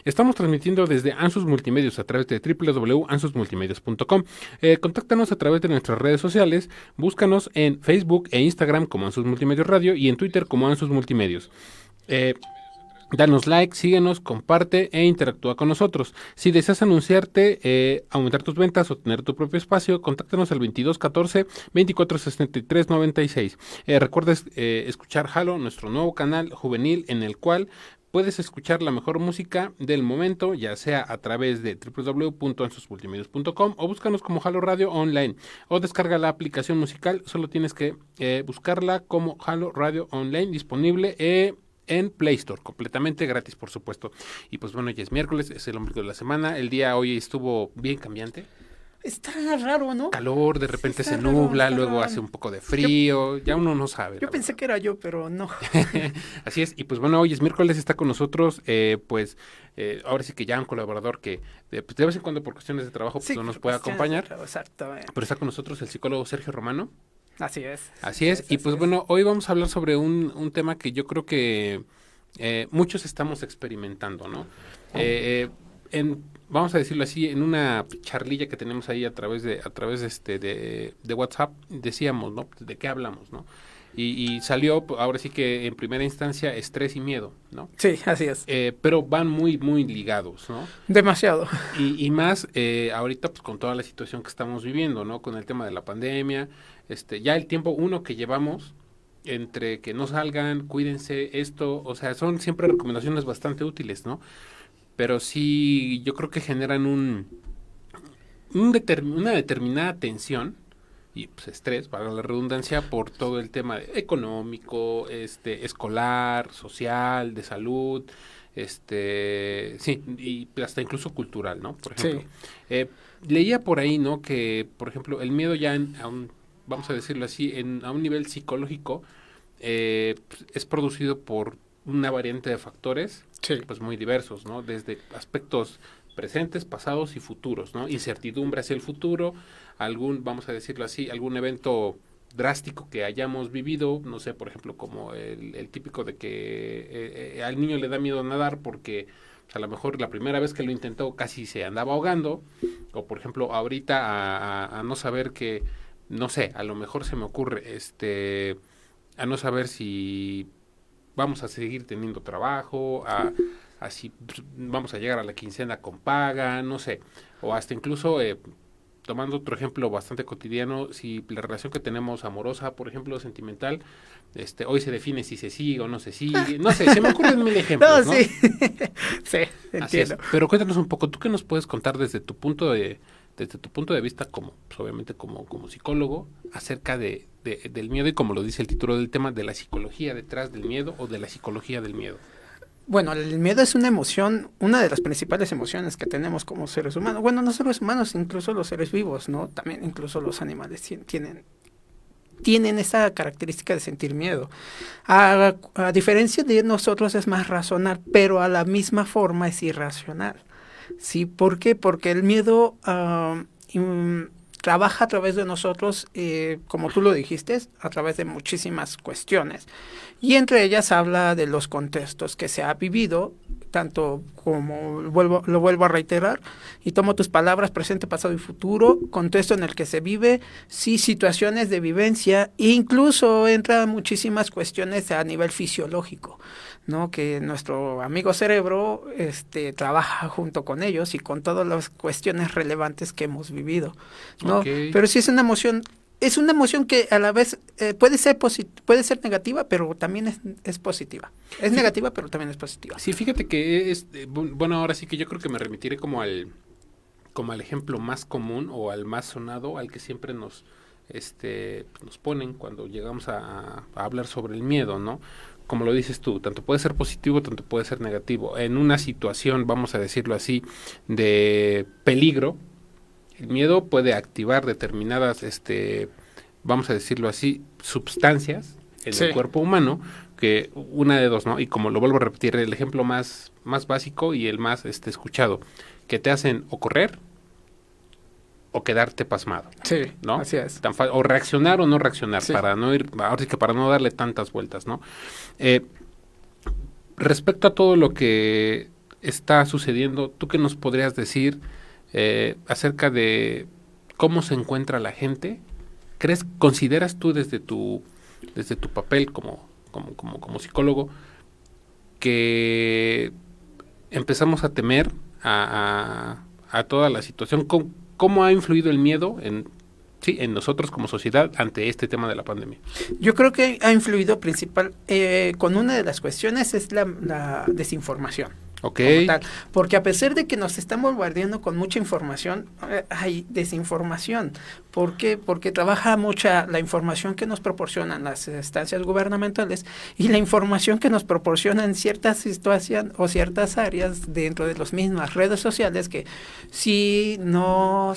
Estamos transmitiendo desde Ansus Multimedios a través de www.ansusmultimedios.com. Contáctanos a través de nuestras redes sociales. Búscanos en Facebook e Instagram como Ansus Multimedios Radio y en Twitter como Ansus Multimedios. Danos like, síguenos, comparte e interactúa con nosotros. Si deseas anunciarte, aumentar tus ventas o tener tu propio espacio, contáctanos al 2214 2463 96. Recuerda escuchar Halo, nuestro nuevo canal juvenil en el cual puedes escuchar la mejor música del momento, ya sea a través de www.ansusmultimedios.com o búscanos como Halo Radio Online o descarga la aplicación musical. Solo tienes que buscarla como Halo Radio Online, disponible en Play Store, completamente gratis, por supuesto. Y pues bueno, ya es miércoles, es el ombligo de la semana. El día hoy estuvo bien cambiante. Está raro, ¿no? Calor, de repente se nubla, luego hace un poco de frío, ya uno no sabe. Yo pensé que era yo, pero no. Así es, y pues bueno, hoy es miércoles, está con nosotros, ahora sí que ya un colaborador que pues de vez en cuando por cuestiones de trabajo pues, Sí, no nos puede acompañar. Exactamente. Pero está con nosotros el psicólogo Sergio Romano. Así es. Así es, y pues bueno, hoy vamos a hablar sobre un tema que yo creo que muchos estamos experimentando, ¿no? Vamos a decirlo así, en una charlilla que tenemos ahí a través de WhatsApp, decíamos, ¿no? ¿De qué hablamos, no? Y salió, ahora sí que en primera instancia, estrés y miedo, ¿no? Sí, así es. Pero van muy, muy ligados, ¿no? Demasiado. Y más ahorita, pues con toda la situación que estamos viviendo, ¿no? Con el tema de la pandemia, ya el tiempo que llevamos entre que no salgan, cuídense, o sea, son siempre recomendaciones bastante útiles, ¿no? Pero sí, yo creo que generan una determinada tensión y pues estrés, para la redundancia, por todo el tema económico, escolar, social, de salud, sí, y hasta incluso cultural, ¿no? Por ejemplo, Sí. Leía por ahí, ¿no? Que, por ejemplo, el miedo ya vamos a decirlo así, a un nivel psicológico, es producido por una variante de factores, Sí. pues muy diversos, ¿no? Desde aspectos presentes, pasados y futuros, ¿no? Incertidumbre hacia el futuro, vamos a decirlo así, algún evento drástico que hayamos vivido, no sé, por ejemplo, como el típico de que al niño le da miedo nadar porque a lo mejor la primera vez que lo intentó casi se andaba ahogando, o por ejemplo ahorita a no saber que, no sé, a lo mejor se me ocurre, a no saber si vamos a seguir teniendo trabajo, así vamos a llegar a la quincena con paga, no sé, o hasta incluso tomando otro ejemplo bastante cotidiano, si la relación que tenemos amorosa, por ejemplo, sentimental, hoy se define si se sigue o no se sigue, no sé, se me ocurren mil ejemplos, ¿no? Sí, sí, Así es. entiendo. Pero cuéntanos un poco, ¿tú qué nos puedes contar desde tu punto de vista como, pues, obviamente como psicólogo, acerca del miedo y como lo dice el título del tema, de la psicología detrás del miedo o de la psicología del miedo? Bueno, el miedo es una emoción, una de las principales emociones que tenemos como seres humanos. Bueno, no seres humanos, incluso los seres vivos, ¿no? También incluso los animales tienen esa característica de sentir miedo. A diferencia de nosotros es más racional, pero a la misma forma es irracional. ¿Sí? ¿Por qué? Porque el miedo trabaja a través de nosotros, como tú lo dijiste, a través de muchísimas cuestiones. Y entre ellas habla de los contextos que se ha vivido, tanto como lo vuelvo a reiterar, y tomo tus palabras, presente, pasado y futuro, contexto en el que se vive, sí, situaciones de vivencia, e incluso entran muchísimas cuestiones a nivel fisiológico, ¿no? Que nuestro amigo cerebro trabaja junto con ellos y con todas las cuestiones relevantes que hemos vivido, ¿no? Okay. Pero sí es una emoción que a la vez puede ser negativa, pero también es positiva. Es negativa, pero también es positiva. Sí, fíjate que bueno, ahora sí que yo creo que me remitiré como al ejemplo más común o al más sonado, al que siempre nos ponen cuando llegamos a hablar sobre el miedo, ¿no? Como lo dices tú, tanto puede ser positivo, tanto puede ser negativo. En una situación, vamos a decirlo así, de peligro, el miedo puede activar determinadas, vamos a decirlo así, sustancias en el cuerpo humano, que una de dos, ¿no? Y como lo vuelvo a repetir, el ejemplo más básico y el más escuchado, que te hacen o correr o quedarte pasmado. Sí, ¿no? así es. O reaccionar o no reaccionar, sí. para no ir, ahora sí que para no darle tantas vueltas, ¿no? Respecto a todo lo que está sucediendo, ¿tú qué nos podrías decir acerca de cómo se encuentra la gente? ¿Consideras tú desde tu papel como psicólogo que empezamos a temer a toda la situación? ¿Cómo ha influido el miedo en nosotros como sociedad ante este tema de la pandemia? Yo creo que ha influido con una de las cuestiones es la desinformación. Okay. Tal, porque a pesar de que nos están bombardeando con mucha información, hay desinformación. ¿Por qué? Porque trabaja mucha la información que nos proporcionan las instancias gubernamentales y la información que nos proporcionan ciertas situaciones o ciertas áreas dentro de las mismas redes sociales que si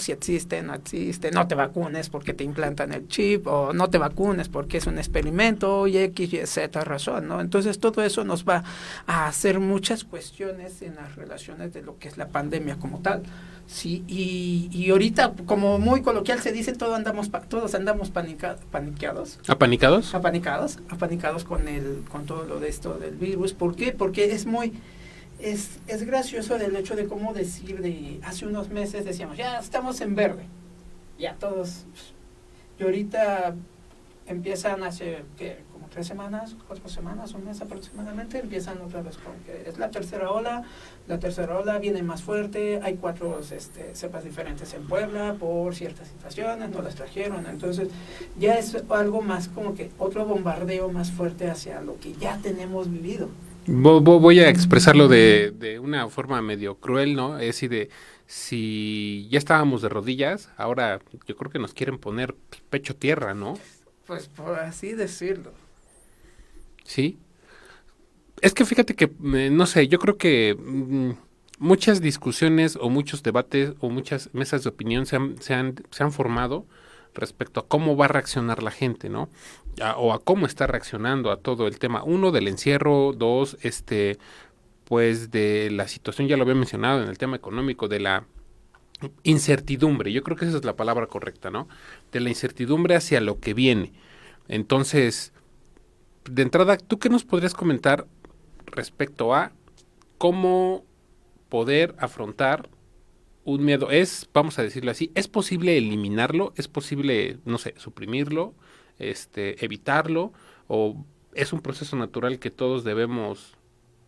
existe, no existe, no te vacunes porque te implantan el chip, o no te vacunes porque es un experimento, y X, Y, Z razón, ¿no? Entonces todo eso nos va a hacer muchas cuestiones en las relaciones de lo que es la pandemia como tal, sí, y ahorita, como muy coloquial se dice, todos andamos paniqueados. ¿Apanicados? Apanicados con todo lo de esto del virus. ¿Por qué? Porque es gracioso el hecho de cómo hace unos meses decíamos, ya estamos en verde, ya todos, y ahorita empiezan hace, ¿qué? Como 3 semanas, 4 semanas, un mes aproximadamente, empiezan otra vez con que es la tercera ola viene más fuerte, hay 4 cepas diferentes en Puebla por ciertas situaciones, no las trajeron, entonces ya es algo más como que otro bombardeo más fuerte hacia lo que ya tenemos vivido. Voy a expresarlo de una forma medio cruel, ¿no? Es decir, si ya estábamos de rodillas, ahora yo creo que nos quieren poner pecho tierra, ¿no? Pues por así decirlo. Sí. Es que fíjate que, no sé, yo creo que muchas discusiones o muchos debates o muchas mesas de opinión se han formado respecto a cómo va a reaccionar la gente, ¿no? O a cómo está reaccionando a todo el tema. 1, del encierro. 2, pues de la situación, ya lo había mencionado, en el tema económico, de la incertidumbre. Yo creo que esa es la palabra correcta, ¿no? De la incertidumbre hacia lo que viene. Entonces, de entrada, ¿tú qué nos podrías comentar respecto a cómo poder afrontar un miedo? Vamos a decirlo así, ¿es posible eliminarlo? ¿Es posible, no sé, suprimirlo, evitarlo? ¿O es un proceso natural que todos debemos,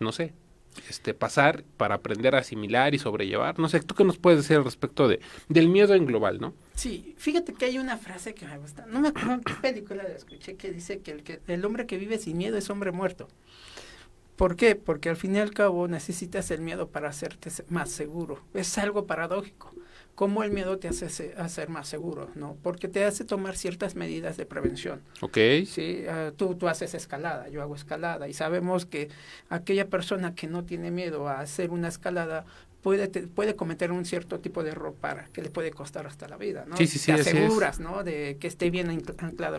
no sé, pasar para aprender a asimilar y sobrellevar? No sé, ¿tú qué nos puedes decir al respecto del miedo en global, no? Sí, fíjate que hay una frase que me gusta, no me acuerdo en qué película la escuché, que dice que el hombre que vive sin miedo es hombre muerto. ¿Por qué? Porque al fin y al cabo necesitas el miedo para hacerte más seguro. Es algo paradójico. ¿Cómo el miedo te hace ser más seguro? ¿No? Porque te hace tomar ciertas medidas de prevención. Ok. Sí, tú haces escalada, yo hago escalada, y sabemos que aquella persona que no tiene miedo a hacer una escalada puede cometer un cierto tipo de error que le puede costar hasta la vida, ¿no? Sí, te aseguras, ¿no? De que esté bien anclado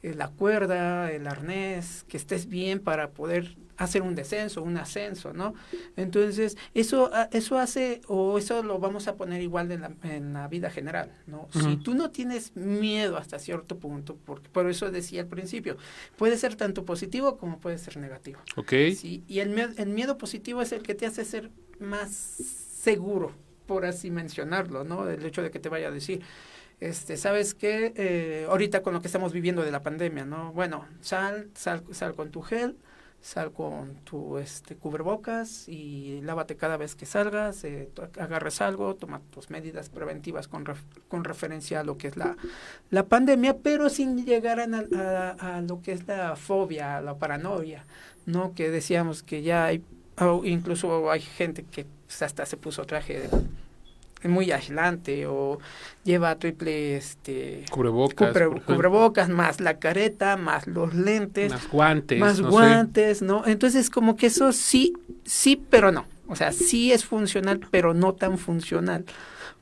la cuerda, el arnés, que estés bien para poder hacer un descenso, un ascenso, ¿no? Entonces, eso hace, o eso lo vamos a poner igual en la vida general, ¿no? Uh-huh. Si tú no tienes miedo hasta cierto punto, porque por eso decía al principio, puede ser tanto positivo como puede ser negativo. Okay. ¿Sí? Y el miedo positivo es el que te hace ser más seguro, por así mencionarlo, ¿no? El hecho de que te vaya a decir, ¿sabes qué? Ahorita con lo que estamos viviendo de la pandemia, ¿no? Bueno, sal con tu gel, sal con tu cubrebocas y lávate cada vez que salgas, agarres algo, toma tus medidas preventivas con referencia a lo que es la pandemia, pero sin llegar a lo que es la fobia, la paranoia, ¿no? Que decíamos que ya hay, incluso hay gente que hasta se puso traje muy aislante o lleva triple cubrebocas, más la careta, más los lentes, más guantes, ¿no? Entonces como que eso sí, pero no. O sea, sí es funcional, pero no tan funcional,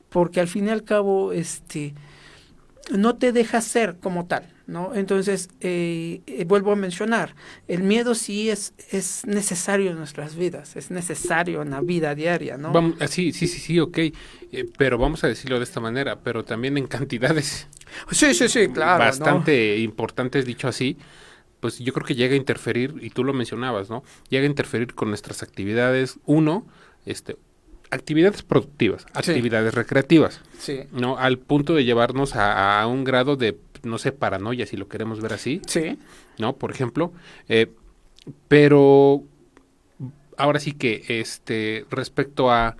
porque al fin y al cabo no te deja ser como tal, ¿no? Entonces, vuelvo a mencionar, el miedo sí es necesario en nuestras vidas, es necesario en la vida diaria, ¿no? Sí, ok, pero vamos a decirlo de esta manera, pero también en cantidades sí, claro, bastante importantes, dicho así, pues yo creo que llega a interferir, y tú lo mencionabas, ¿no? Llega a interferir con nuestras actividades, actividades productivas, actividades recreativas, ¿no? Al punto de llevarnos a un grado de, no sé, paranoia, si lo queremos ver así, ¿no? Por ejemplo, pero ahora sí que, respecto a,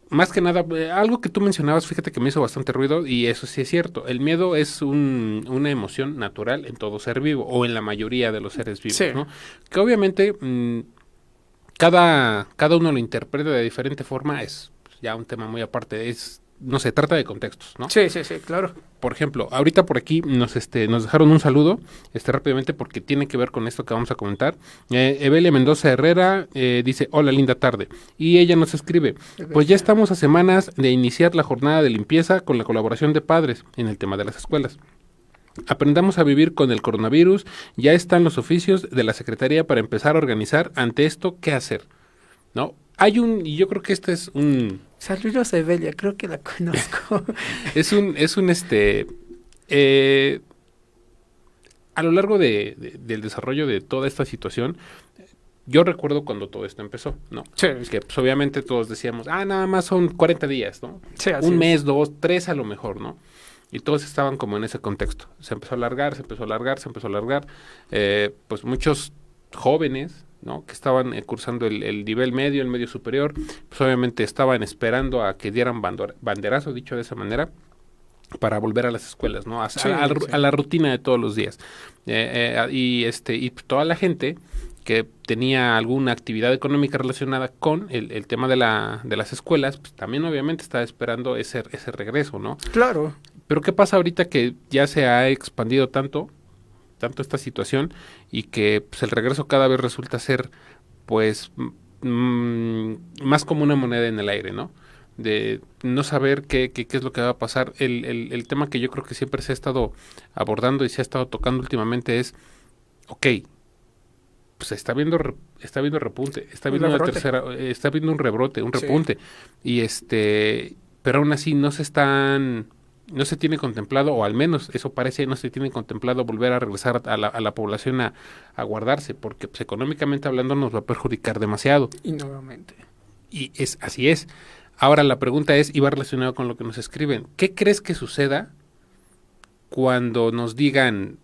más que nada, algo que tú mencionabas, fíjate que me hizo bastante ruido, y eso sí es cierto. El miedo es una emoción natural en todo ser vivo, o en la mayoría de los seres vivos, ¿no? Que obviamente cada uno lo interpreta de diferente forma, es ya un tema muy aparte, no se trata de contextos, ¿no? Sí, claro. Por ejemplo, ahorita por aquí nos dejaron un saludo, rápidamente, porque tiene que ver con esto que vamos a comentar. Evelia Mendoza Herrera dice, hola, linda tarde. Y ella nos escribe, pues ya estamos a semanas de iniciar la jornada de limpieza con la colaboración de padres en el tema de las escuelas. Aprendamos a vivir con el coronavirus, ya están los oficios de la Secretaría para empezar a organizar ante esto qué hacer, ¿no? Y yo creo que este es un... Saludos a Evelia, creo que la conozco. A lo largo del desarrollo de toda esta situación, yo recuerdo cuando todo esto empezó, ¿no? Sí. Que pues obviamente todos decíamos, nada más son 40 días, ¿no? Sí, un mes, 2, 3 a lo mejor, ¿no? Y todos estaban como en ese contexto. Se empezó a alargar, pues muchos jóvenes, ¿no? Que estaban cursando el nivel medio, el medio superior, pues obviamente estaban esperando a que dieran banderazo, dicho de esa manera, para volver a las escuelas, ¿no? A la rutina de todos los días. Y toda la gente que tenía alguna actividad económica relacionada con el tema de las escuelas, pues también obviamente estaba esperando ese regreso, ¿no? Claro. Pero ¿qué pasa ahorita que ya se ha expandido tanto esta situación, y que pues, el regreso cada vez resulta ser, pues, más como una moneda en el aire, ¿no? De no saber qué es lo que va a pasar. El tema que yo creo que siempre se ha estado abordando y se ha estado tocando últimamente es, pues está viendo repunte, está viendo una tercera, está viendo un rebrote, un repunte, y pero aún así no se tiene contemplado, o al menos eso parece, no se tiene contemplado volver a regresar a la población a guardarse, porque pues, económicamente hablando nos va a perjudicar demasiado. Y nuevamente. Y así es. Ahora la pregunta es, y va relacionado con lo que nos escriben, ¿qué crees que suceda cuando nos digan,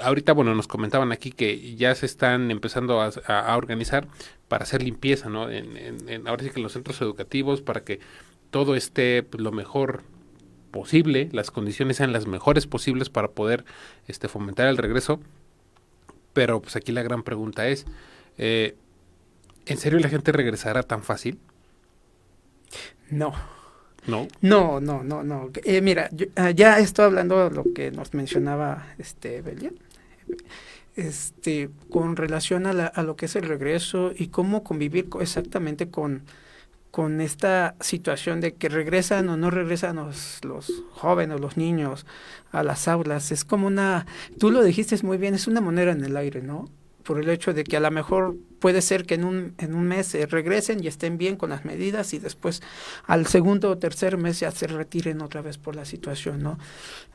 ahorita, bueno, nos comentaban aquí que ya se están empezando a organizar para hacer limpieza, ¿no? Ahora sí que en los centros educativos, para que todo esté pues, lo mejor posible, las condiciones sean las mejores posibles para poder fomentar el regreso. Pero pues aquí la gran pregunta es, ¿en serio la gente regresará tan fácil? No. ¿No? No. Mira, ya estoy hablando de lo que nos mencionaba Belia, con relación a lo que es el regreso y cómo convivir exactamente con esta situación de que regresan o no regresan los jóvenes, los niños a las aulas. Es como tú lo dijiste muy bien, es una moneda en el aire, ¿no? Por el hecho de que a lo mejor puede ser que en un mes regresen y estén bien con las medidas, y después al segundo o tercer mes ya se retiren otra vez por la situación, ¿no?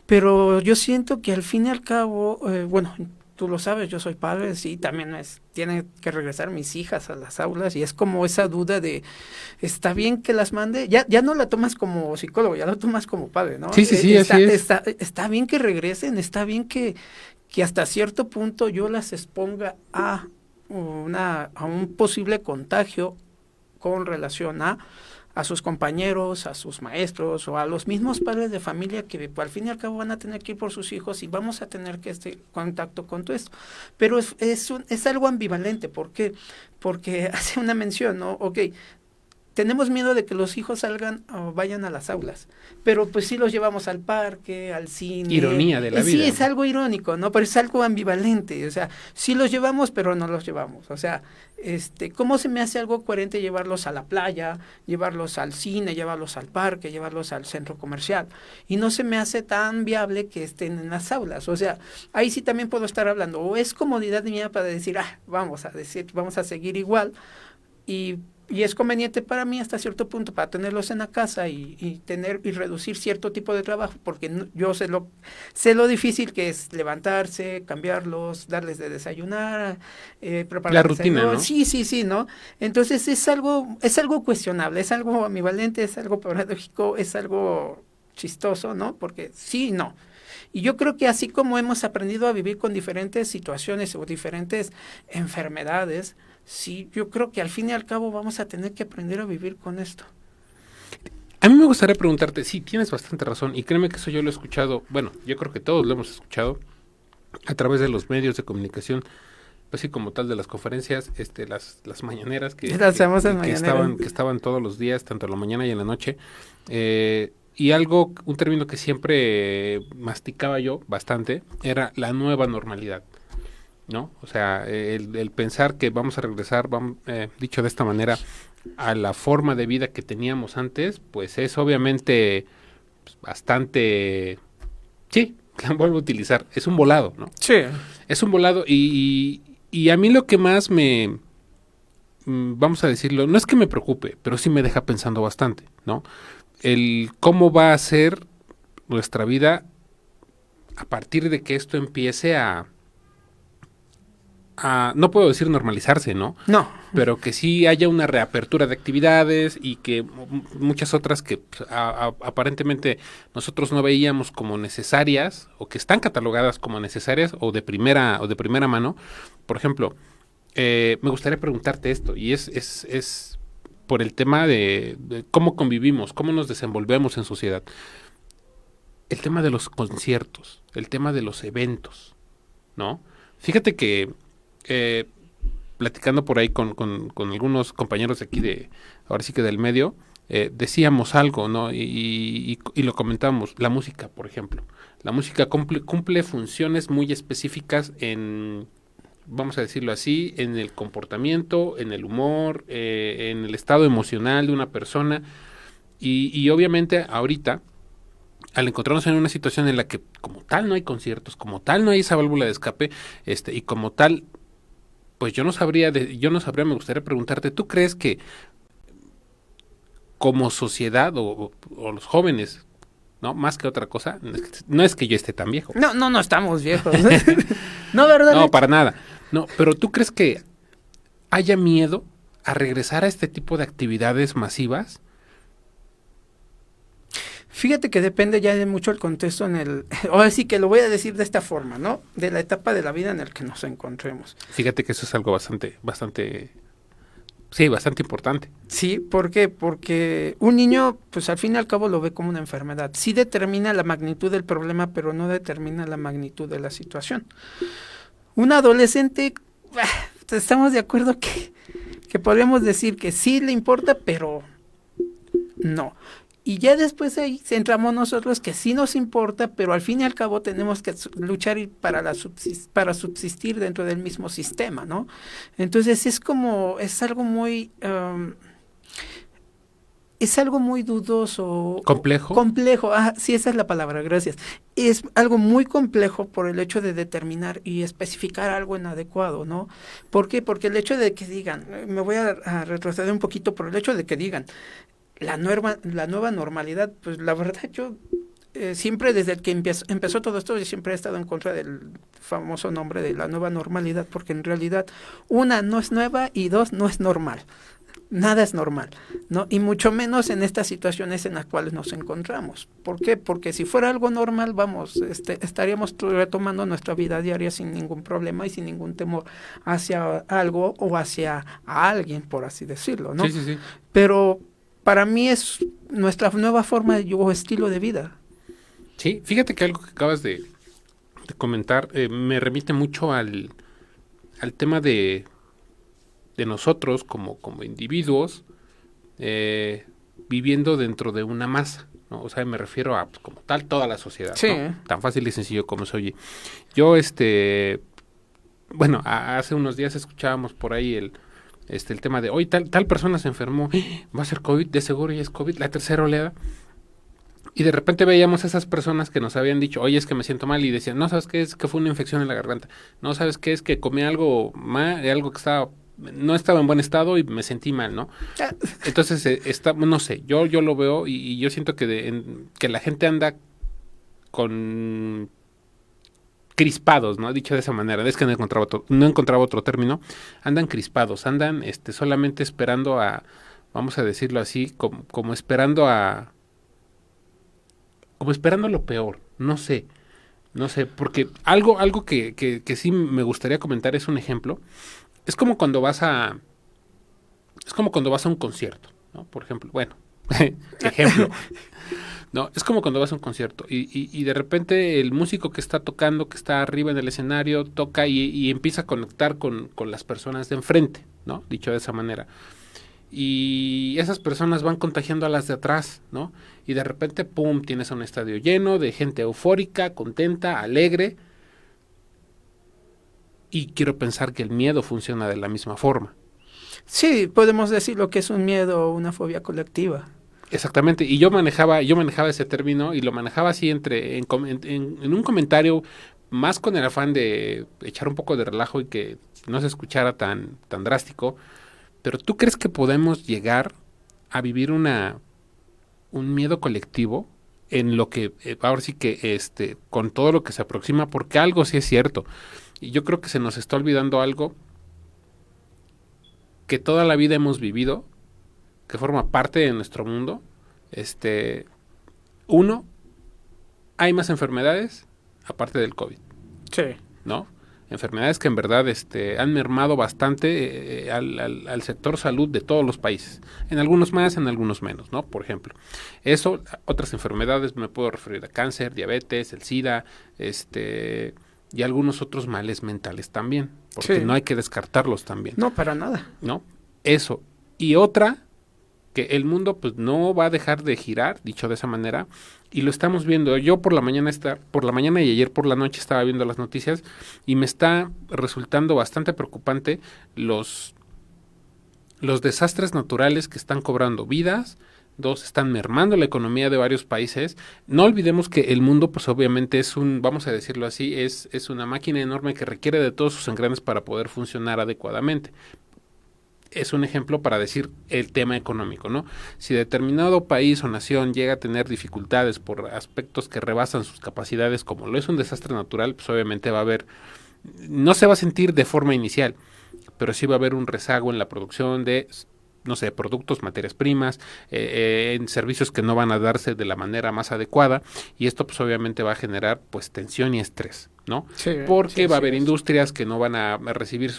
Pero yo siento que al fin y al cabo, bueno, tú lo sabes, yo soy padre, sí, también tienen que regresar mis hijas a las aulas, y es como esa duda de, ¿está bien que las mande? Ya no la tomas como psicólogo, ya la tomas como padre, ¿no? Sí, así es. Está bien que regresen, está bien que hasta cierto punto yo las exponga a un posible contagio con relación a sus compañeros, a sus maestros o a los mismos padres de familia que al fin y al cabo van a tener que ir por sus hijos y vamos a tener que contacto con todo esto. Pero es algo ambivalente. ¿Por qué? Porque hace una mención, ¿no? Tenemos miedo de que los hijos salgan o vayan a las aulas, pero pues sí los llevamos al parque, al cine. Ironía de la vida. Sí, es algo irónico, ¿no? Pero es algo ambivalente, o sea, sí los llevamos, pero no los llevamos. O sea, ¿cómo se me hace algo coherente llevarlos a la playa, llevarlos al cine, llevarlos al parque, llevarlos al centro comercial? Y no se me hace tan viable que estén en las aulas. O sea, ahí sí también puedo estar hablando, o es comodidad mía para decir, vamos a seguir igual, y y es conveniente para mí hasta cierto punto para tenerlos en la casa y reducir cierto tipo de trabajo, porque yo sé lo difícil que es levantarse, cambiarlos, darles de desayunar, preparar La rutina, ¿no? Sí, ¿no? Entonces es algo cuestionable, es algo ambivalente, es algo paradójico, es algo chistoso, ¿no? Porque sí y no. Y yo creo que así como hemos aprendido a vivir con diferentes situaciones o diferentes enfermedades, sí, yo creo que al fin y al cabo vamos a tener que aprender a vivir con esto. A mí me gustaría preguntarte, sí, tienes bastante razón, y créeme que eso yo lo he escuchado, bueno, yo creo que todos lo hemos escuchado a través de los medios de comunicación, así como tal de las conferencias, las mañaneras que estaban todos los días, tanto en la mañana y en la noche, y un término que siempre masticaba yo bastante, era la nueva normalidad, ¿no? O sea, el pensar que vamos a regresar, dicho de esta manera, a la forma de vida que teníamos antes, pues es obviamente bastante, sí, la vuelvo a utilizar, es un volado, ¿no? Sí. Es un volado y a mí lo que más vamos a decirlo, no es que me preocupe, pero sí me deja pensando bastante, ¿no? El cómo va a ser nuestra vida a partir de que esto empiece no puedo decir normalizarse, ¿no? No. Pero que sí haya una reapertura de actividades y que muchas otras que aparentemente nosotros no veíamos como necesarias o que están catalogadas como necesarias o de primera mano. Por ejemplo, me gustaría preguntarte esto y es por el tema de cómo convivimos, cómo nos desenvolvemos en sociedad. El tema de los conciertos, el tema de los eventos, ¿no? Fíjate que platicando por ahí con algunos compañeros de aquí ahora sí que del medio, decíamos algo, ¿no? Y lo comentamos, la música, por ejemplo. La música cumple funciones muy específicas vamos a decirlo así, en el comportamiento, en el humor, en el estado emocional de una persona. Y obviamente ahorita, al encontrarnos en una situación en la que como tal no hay conciertos, como tal no hay esa válvula de escape, y como tal, pues yo no sabría, me gustaría preguntarte, ¿tú crees que como sociedad o los jóvenes, no más que otra cosa, no es que yo esté tan viejo? No estamos viejos. No, ¿verdad? No, para nada. No, pero ¿tú crees que haya miedo a regresar a este tipo de actividades masivas? Fíjate que depende ya de mucho el contexto ahora sí que lo voy a decir de esta forma, ¿no? De la etapa de la vida en la que nos encontremos. Fíjate que eso es algo bastante importante. Sí, ¿por qué? Porque un niño, pues al fin y al cabo lo ve como una enfermedad. Sí determina la magnitud del problema, pero no determina la magnitud de la situación. Un adolescente, estamos de acuerdo que podríamos decir que sí le importa, pero no. Y ya después ahí entramos nosotros que sí nos importa, pero al fin y al cabo tenemos que luchar para subsistir dentro del mismo sistema, ¿no? Entonces es algo muy dudoso. ¿Complejo? Complejo, sí, esa es la palabra, gracias. Es algo muy complejo por el hecho de determinar y especificar algo inadecuado, ¿no? ¿Por qué? Porque el hecho de que digan, me voy a retroceder un poquito por el hecho de que digan, la nueva normalidad, pues la verdad yo siempre desde el que empezó todo esto, yo siempre he estado en contra del famoso nombre de la nueva normalidad, porque en realidad, una, no es nueva y dos, no es normal. Nada es normal, ¿no? Y mucho menos en estas situaciones en las cuales nos encontramos. ¿Por qué? Porque si fuera algo normal, estaríamos retomando nuestra vida diaria sin ningún problema y sin ningún temor hacia algo o hacia a alguien, por así decirlo, ¿no? Sí. Pero para mí es nuestra nueva forma o estilo de vida. Sí, fíjate que algo que acabas de comentar me remite mucho al tema de nosotros como individuos viviendo dentro de una masa, ¿no? O sea, me refiero a pues, como tal toda la sociedad, sí, ¿no? Tan fácil y sencillo como se oye. Yo, bueno, hace unos días escuchábamos por ahí el tema de hoy tal persona se enfermó, va a ser COVID, de seguro ya es COVID, la tercera oleada. Y de repente veíamos a esas personas que nos habían dicho, oye, es que me siento mal, y decían, no, ¿sabes qué? Es que fue una infección en la garganta. No, ¿sabes qué? Es que comí algo mal, algo que estaba no estaba en buen estado y me sentí mal, ¿no? Entonces, no sé, yo lo veo y yo siento que la gente anda con crispados, ¿no? Dicho de esa manera, es que no encontraba otro término, andan crispados, andan solamente esperando vamos a decirlo así, como esperando como esperando lo peor, no sé, porque algo que sí me gustaría comentar es un ejemplo. Es como cuando vas a un concierto, ¿no? Por ejemplo, bueno, ejemplo, no, es como cuando vas a un concierto y de repente el músico que está tocando, que está arriba en el escenario, toca y empieza a conectar con las personas de enfrente, ¿no? Dicho de esa manera. Y esas personas van contagiando a las de atrás, ¿no? Y de repente, pum, tienes un estadio lleno de gente eufórica, contenta, alegre. Y quiero pensar que el miedo funciona de la misma forma. Sí, podemos decir lo que es un miedo o una fobia colectiva. Exactamente, y yo manejaba ese término y lo manejaba así en un comentario más con el afán de echar un poco de relajo y que no se escuchara tan drástico. Pero ¿tú crees que podemos llegar a vivir un miedo colectivo en lo que ahora sí que con todo lo que se aproxima? Porque algo sí es cierto. Y yo creo que se nos está olvidando algo que toda la vida hemos vivido, que forma parte de nuestro mundo. Uno, hay más enfermedades aparte del COVID. Sí. ¿No? Enfermedades que en verdad han mermado bastante al sector salud de todos los países. En algunos más, en algunos menos, ¿no? Por ejemplo. Eso, otras enfermedades, me puedo referir a cáncer, diabetes, el SIDA, y algunos otros males mentales también, porque Sí. no hay que descartarlos también. No, para nada. ¿No? Eso. Y otra, que el mundo pues no va a dejar de girar, dicho de esa manera, y lo estamos viendo. Yo por la mañana y ayer por la noche estaba viendo las noticias y me está resultando bastante preocupante los desastres naturales que están cobrando vidas. Dos, están mermando la economía de varios países. No olvidemos que el mundo, pues obviamente vamos a decirlo así, es una máquina enorme que requiere de todos sus engranes para poder funcionar adecuadamente. Es un ejemplo para decir el tema económico, ¿no? Si determinado país o nación llega a tener dificultades por aspectos que rebasan sus capacidades, como lo es un desastre natural, pues obviamente no se va a sentir de forma inicial, pero sí va a haber un rezago en la producción de, no sé, productos, materias primas, en servicios que no van a darse de la manera más adecuada, y esto pues obviamente va a generar pues tensión y estrés, ¿no? Sí, Porque sí, va a sí, haber es. industrias que no van a recibir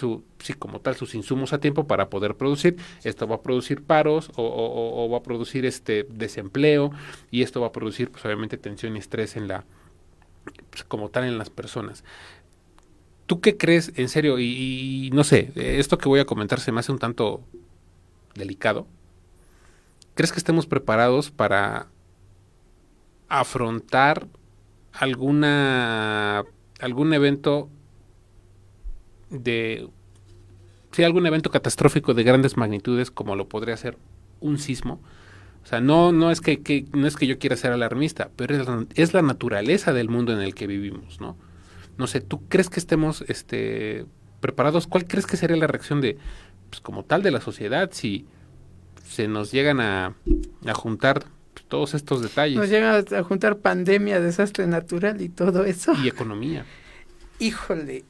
como tal sus insumos a tiempo para poder producir. Esto va a producir paros o va a producir desempleo, y esto va a producir pues obviamente tensión y estrés como tal en las personas. ¿Tú qué crees, en serio? Y no sé, esto que voy a comentar se me hace un tanto delicado. ¿Crees que estemos preparados para afrontar algún evento algún evento catastrófico de grandes magnitudes, como lo podría ser un sismo? O sea, no es que yo quiera ser alarmista, pero es la naturaleza del mundo en el que vivimos, ¿no? No sé, ¿tú crees que estemos preparados? ¿Cuál crees que sería la reacción pues, como tal de la sociedad si se nos llegan a juntar pues, todos estos detalles? Nos llega a juntar pandemia, desastre natural y todo eso. Y economía. Híjole,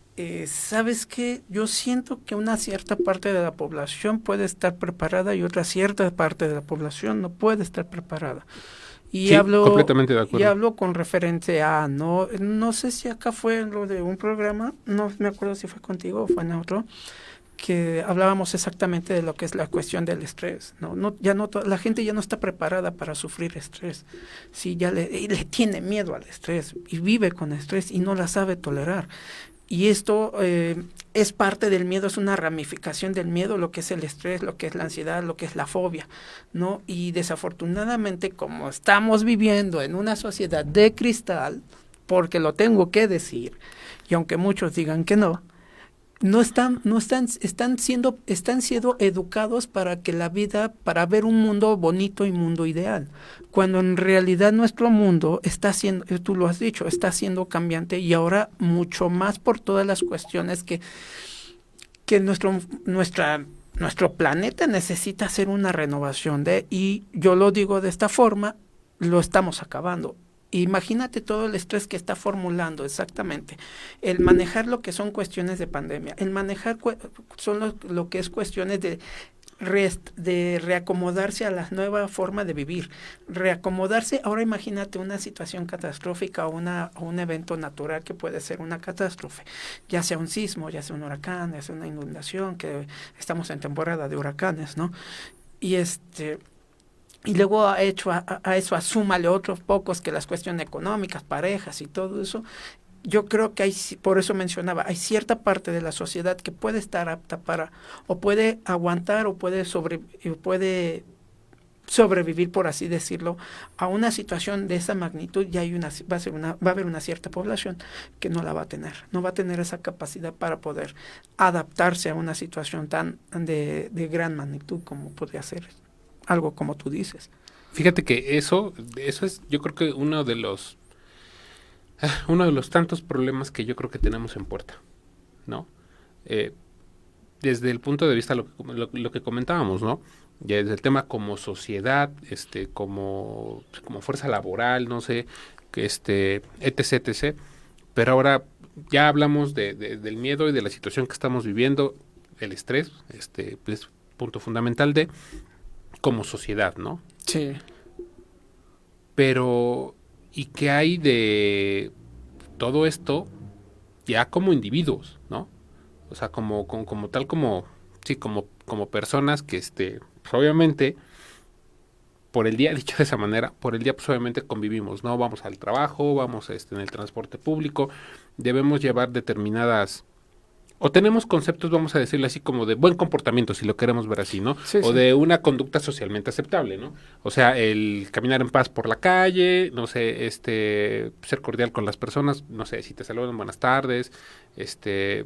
¿sabes qué? Yo siento que una cierta parte de la población puede estar preparada y otra cierta parte de la población no puede estar preparada. Y sí, completamente de acuerdo. Y hablo con referencia a, no sé si acá fue lo de un programa, no me acuerdo si fue contigo o fue en otro, que hablábamos exactamente de lo que es la cuestión del estrés. La gente ya no está preparada para sufrir estrés. Sí, le tiene miedo al estrés y vive con estrés y no la sabe tolerar. Y esto es parte del miedo, es una ramificación del miedo, lo que es el estrés, lo que es la ansiedad, lo que es la fobia, ¿no? Y desafortunadamente, como estamos viviendo en una sociedad de cristal, porque lo tengo que decir, y aunque muchos digan que no, están siendo educados para que para ver un mundo bonito y mundo ideal, cuando en realidad nuestro mundo está siendo, tú lo has dicho, está siendo cambiante, y ahora mucho más por todas las cuestiones que nuestro planeta necesita hacer una renovación y yo lo digo de esta forma, lo estamos acabando. Imagínate todo el estrés que está formulando exactamente. El manejar lo que son cuestiones de pandemia, el manejar lo que es cuestiones de reacomodarse a la nueva forma de vivir, reacomodarse. Ahora imagínate una situación catastrófica o un evento natural que puede ser una catástrofe, ya sea un sismo, ya sea un huracán, ya sea una inundación, que estamos en temporada de huracanes, ¿no? Y luego a eso asúmale otros pocos que las cuestiones económicas, parejas y todo eso. Yo creo que por eso mencionaba, hay cierta parte de la sociedad que puede estar apta o puede aguantar, o puede sobrevivir, por así decirlo, a una situación de esa magnitud, y va a haber una cierta población que no la va a tener, no va a tener esa capacidad para poder adaptarse a una situación tan de gran magnitud como podría ser algo como tú dices. Fíjate que eso es, yo creo que uno de los tantos problemas que yo creo que tenemos en puerta, ¿no? Desde el punto de vista lo que comentábamos, ¿no? Ya desde el tema como sociedad, como fuerza laboral, no sé, etc, etc. Pero ahora ya hablamos del miedo y de la situación que estamos viviendo, el estrés, es punto fundamental como sociedad, ¿no? Sí. Pero, ¿y qué hay de todo esto ya como individuos, ¿no? O sea, como personas que, pues obviamente, por el día, dicho de esa manera, por el día, pues obviamente convivimos, ¿no? Vamos al trabajo, vamos en el transporte público, debemos llevar determinadas, o tenemos conceptos, vamos a decirlo así, como de buen comportamiento, si lo queremos ver así, ¿no? Sí, o sí. de una conducta socialmente aceptable, ¿no? O sea, el caminar en paz por la calle, no sé, ser cordial con las personas, no sé, si te saludan, buenas tardes,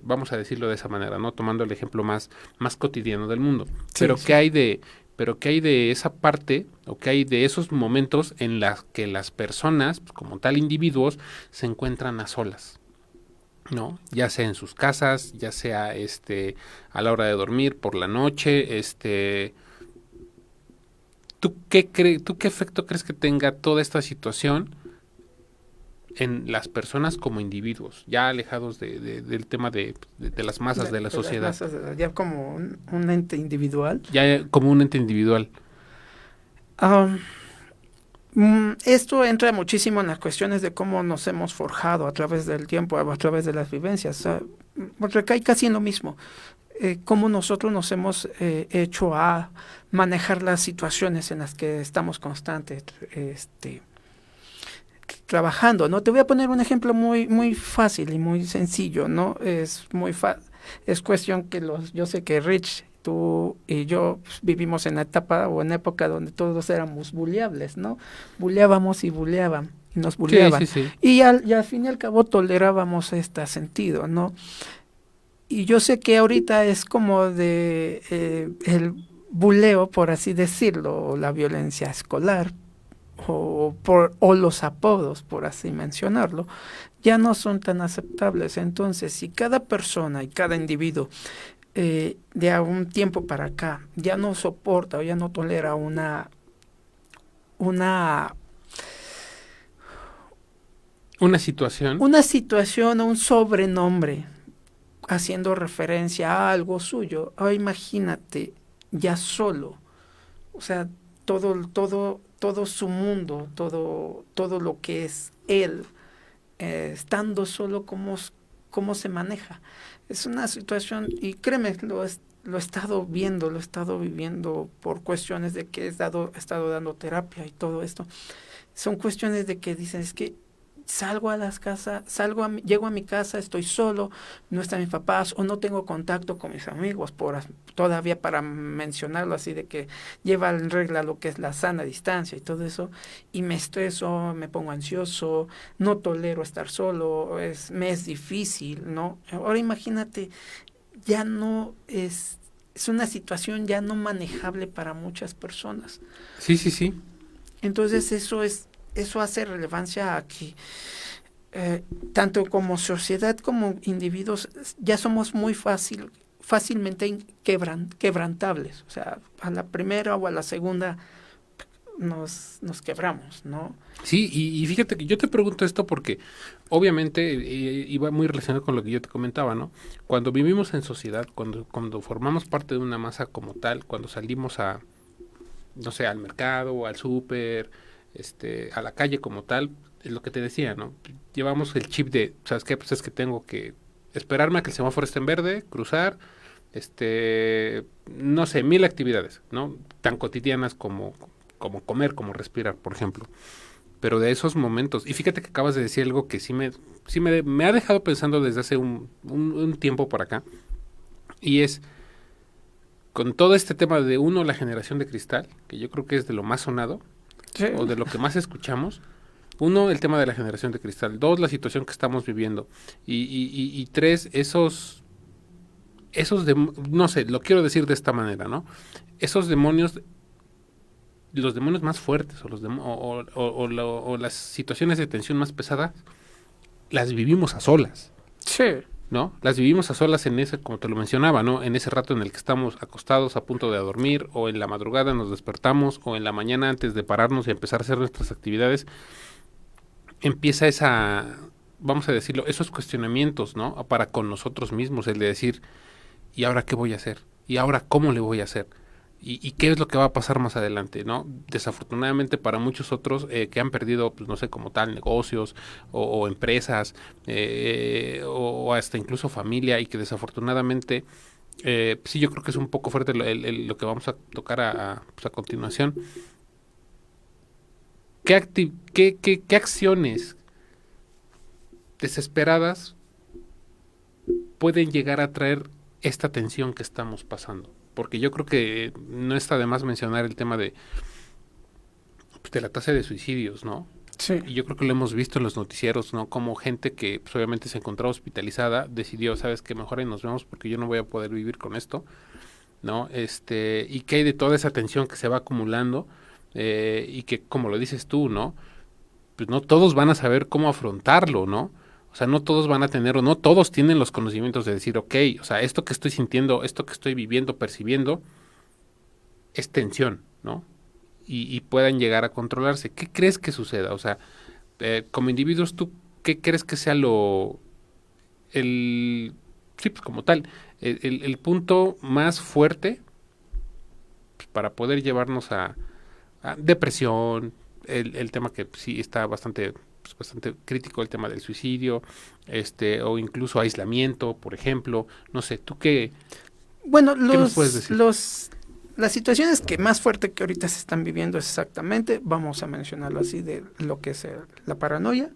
vamos a decirlo de esa manera, ¿no? Tomando el ejemplo más cotidiano del mundo. Sí, Pero sí. ¿qué hay de esa parte, o qué hay de esos momentos en las que las personas, pues, como tal individuos, se encuentran a solas? ¿No? Ya sea en sus casas, ya sea a la hora de dormir, por la noche, ¿tú qué efecto crees que tenga toda esta situación en las personas como individuos, ya alejados del tema de las masas de la sociedad? Las masas, ya como un ente individual. Ya como un ente individual. Esto entra muchísimo en las cuestiones de cómo nos hemos forjado a través del tiempo, a través de las vivencias. Recae casi en lo mismo. Cómo nosotros nos hemos hecho a manejar las situaciones en las que estamos constantes trabajando, ¿no? Te voy a poner un ejemplo muy, muy fácil y muy sencillo, ¿no? Es cuestión que yo sé que Rich, tú y yo vivimos en la etapa o en época donde todos éramos buleables, ¿no? Buleábamos y buleaban, y nos buleaban. Sí. Y al fin y al cabo tolerábamos este sentido, ¿no? Y yo sé que ahorita es como el buleo, por así decirlo, o la violencia escolar, o los apodos, por así mencionarlo, ya no son tan aceptables. Entonces, si cada persona y cada individuo de a un tiempo para acá ya no soporta o ya no tolera una situación o un sobrenombre haciendo referencia a algo suyo, imagínate ya solo, o sea, todo su mundo, todo lo que es él, estando solo, cómo se maneja. Es una situación, y créeme, lo he estado viviendo por cuestiones de que he estado dando terapia y todo esto. Son cuestiones de que dicen, es que salgo a las casas, llego a mi casa, estoy solo, no están mis papás, o no tengo contacto con mis amigos, todavía para mencionarlo así, de que lleva en regla lo que es la sana distancia y todo eso, y me estreso, me pongo ansioso, no tolero estar solo, me es difícil, ¿no? Ahora imagínate, ya no es una situación ya no manejable para muchas personas. Sí. Entonces eso hace relevancia a que tanto como sociedad como individuos ya somos muy fácil fácilmente quebrantables. O sea, a la primera o a la segunda nos quebramos, ¿no? Sí, y fíjate que yo te pregunto esto porque obviamente iba muy relacionado con lo que yo te comentaba, ¿no? Cuando vivimos en sociedad, cuando formamos parte de una masa como tal, cuando salimos a, no sé, al mercado, al súper, a la calle como tal, es lo que te decía, ¿no? Llevamos el chip de, ¿sabes qué? Pues es que tengo que esperarme a que el semáforo esté en verde, cruzar, no sé, 1000 actividades, ¿no? Tan cotidianas como comer, como respirar, por ejemplo. Pero de esos momentos, y fíjate que acabas de decir algo que me ha dejado pensando desde hace un tiempo por acá, y es, con todo este tema de uno, la generación de cristal, que yo creo que es de lo más sonado, Sí. o de lo que más escuchamos. Uno, el tema de la generación de cristal. Dos, la situación que estamos viviendo. Y tres, no sé, lo quiero decir de esta manera, ¿no? Esos demonios, los demonios más fuertes o las situaciones de tensión más pesadas, las vivimos a solas. Sí. ¿No? Las vivimos a solas en ese, como te lo mencionaba, ¿no? En ese rato en el que estamos acostados a punto de dormir, o en la madrugada nos despertamos, o en la mañana antes de pararnos y empezar a hacer nuestras actividades, empieza vamos a decirlo, esos cuestionamientos, ¿no? Para con nosotros mismos, el de decir, ¿y ahora qué voy a hacer? ¿Y ahora cómo le voy a hacer? ¿Y qué es lo que va a pasar más adelante, no? Desafortunadamente para muchos otros que han perdido, pues no sé, como tal, negocios o empresas o hasta incluso familia, y que desafortunadamente, sí, yo creo que es un poco fuerte lo que vamos a tocar pues a continuación. ¿Qué acciones desesperadas pueden llegar a traer esta tensión que estamos pasando? Porque yo creo que no está de más mencionar el tema de la tasa de suicidios, ¿no? Sí. Y yo creo que lo hemos visto en los noticieros, ¿no? Como gente que pues, obviamente se encontraba hospitalizada decidió, ¿sabes qué? Mejor ahí nos vemos porque yo no voy a poder vivir con esto, ¿no? Y que hay de toda esa tensión que se va acumulando y que, como lo dices tú, ¿no? Pues no todos van a saber cómo afrontarlo, ¿no? O sea, no todos van a tener o no todos tienen los conocimientos de decir, ok, o sea, esto que estoy sintiendo, esto que estoy viviendo, percibiendo, es tensión, ¿no? Y puedan llegar a controlarse. ¿Qué crees que suceda? O sea, como individuos, ¿tú qué crees que sea sí, pues como tal, el punto más fuerte pues, para poder llevarnos a depresión, el tema que sí está bastante crítico, el tema del suicidio, o incluso aislamiento, por ejemplo? No sé, ¿tú Bueno, qué nos puedes decir? las situaciones que más fuerte que ahorita se están viviendo es exactamente, vamos a mencionarlo así, de lo que es la paranoia,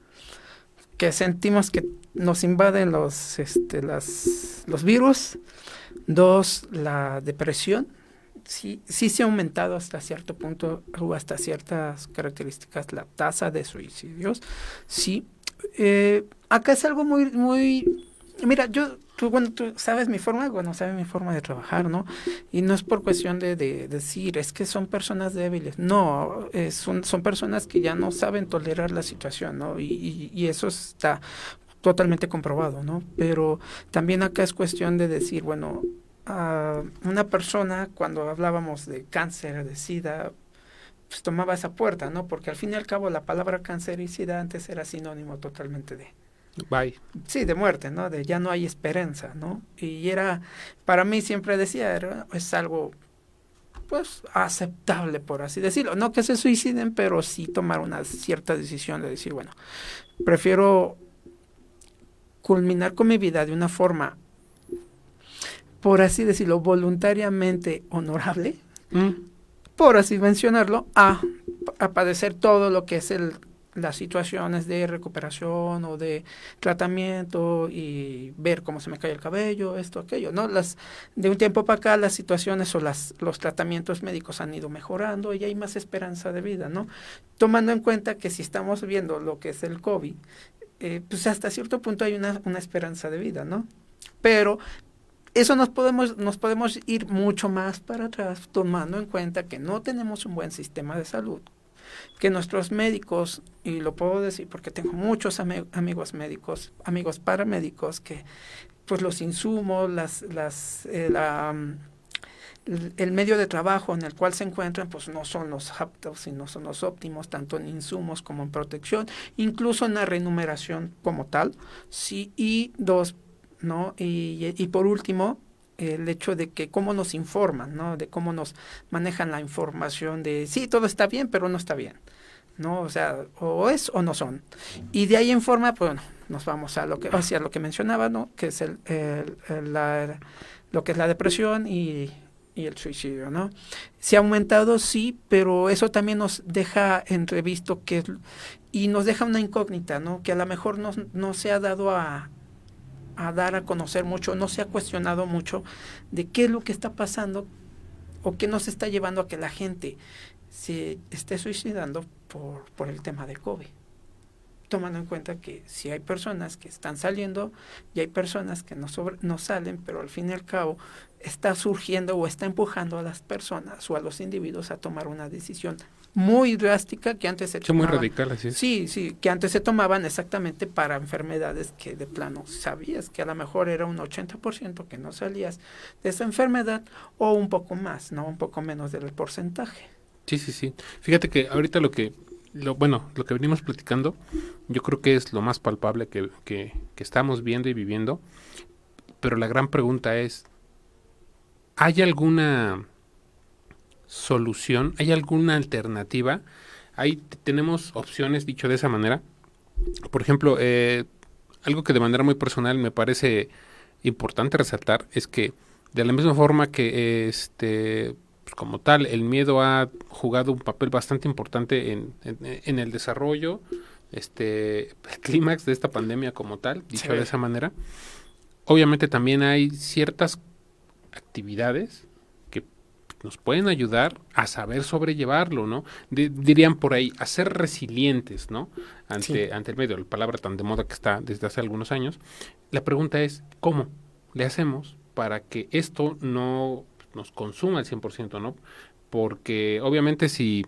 que sentimos que nos invaden los virus. Dos, la depresión. Sí se ha aumentado hasta cierto punto o hasta ciertas características la tasa de suicidios. Sí. Acá es algo muy... Mira, tú sabes mi forma, sabes mi forma de trabajar, ¿no? Y no es por cuestión de decir, es que son personas débiles. No, son personas que ya no saben tolerar la situación, ¿no? Y eso está totalmente comprobado, ¿no? Pero también acá es cuestión de decir, bueno, una persona, cuando hablábamos de cáncer, de SIDA, pues tomaba esa puerta, ¿no? Porque al fin y al cabo la palabra cáncer y SIDA antes era sinónimo totalmente de... Bye. Sí, de muerte, ¿no? De ya no hay esperanza, ¿no? Y era, para mí siempre decía, es algo, pues, aceptable, por así decirlo. No que se suiciden, pero sí tomar una cierta decisión de decir, bueno, prefiero culminar con mi vida de una forma, por así decirlo, voluntariamente honorable, por así mencionarlo, a padecer todo lo que es las situaciones de recuperación o de tratamiento y ver cómo se me cae el cabello, esto, aquello, ¿no? De un tiempo para acá las situaciones o los tratamientos médicos han ido mejorando y hay más esperanza de vida, ¿no? Tomando en cuenta que si estamos viendo lo que es el COVID, pues hasta cierto punto hay una esperanza de vida, ¿no? Pero eso nos podemos ir mucho más para atrás, tomando en cuenta que no tenemos un buen sistema de salud, que nuestros médicos, y lo puedo decir porque tengo muchos amigos médicos, amigos paramédicos, que pues los insumos, el medio de trabajo en el cual se encuentran, pues no son los aptos y no son los óptimos, tanto en insumos como en protección, incluso en la remuneración como tal, sí, y dos, ¿no? Y por último, el hecho de que cómo nos informan, ¿no? De cómo nos manejan la información de, sí, todo está bien, pero no está bien, ¿no? O sea, o es o no son. Y de ahí en forma, pues bueno, nos vamos a hacia lo que mencionaba, ¿no? Que es lo que es la depresión y el suicidio, ¿no? Se ha aumentado, sí, pero eso también nos deja entrevisto y nos deja una incógnita, ¿no? Que a lo mejor no se ha dado a dar a conocer mucho, no se ha cuestionado mucho de qué es lo que está pasando o qué nos está llevando a que la gente se esté suicidando por el tema de COVID. Tomando en cuenta que si hay personas que están saliendo y hay personas que no salen, pero al fin y al cabo está surgiendo o está empujando a las personas o a los individuos a tomar una decisión muy drástica que antes se tomaban. Muy radical, así es. Sí, que antes se tomaban exactamente para enfermedades que de plano sabías que a lo mejor era un 80% que no salías de esa enfermedad o un poco más, ¿no? Un poco menos del porcentaje. Sí. Fíjate que ahorita lo que venimos platicando, yo creo que es lo más palpable que estamos viendo y viviendo, pero la gran pregunta es, ¿hay alguna solución? ¿Hay alguna alternativa? Ahí tenemos opciones, dicho de esa manera. Por ejemplo, algo que de manera muy personal me parece importante resaltar es que de la misma forma que pues como tal, el miedo ha jugado un papel bastante importante en el desarrollo, el clímax de esta pandemia como tal, dicho de esa manera. Obviamente también hay ciertas actividades que nos pueden ayudar a saber sobrellevarlo, ¿no? Dirían por ahí, a ser resilientes, ¿no? Ante el medio, la palabra tan de moda que está desde hace algunos años. La pregunta es, ¿cómo le hacemos para que esto no nos consuma al 100%, ¿no? Porque obviamente si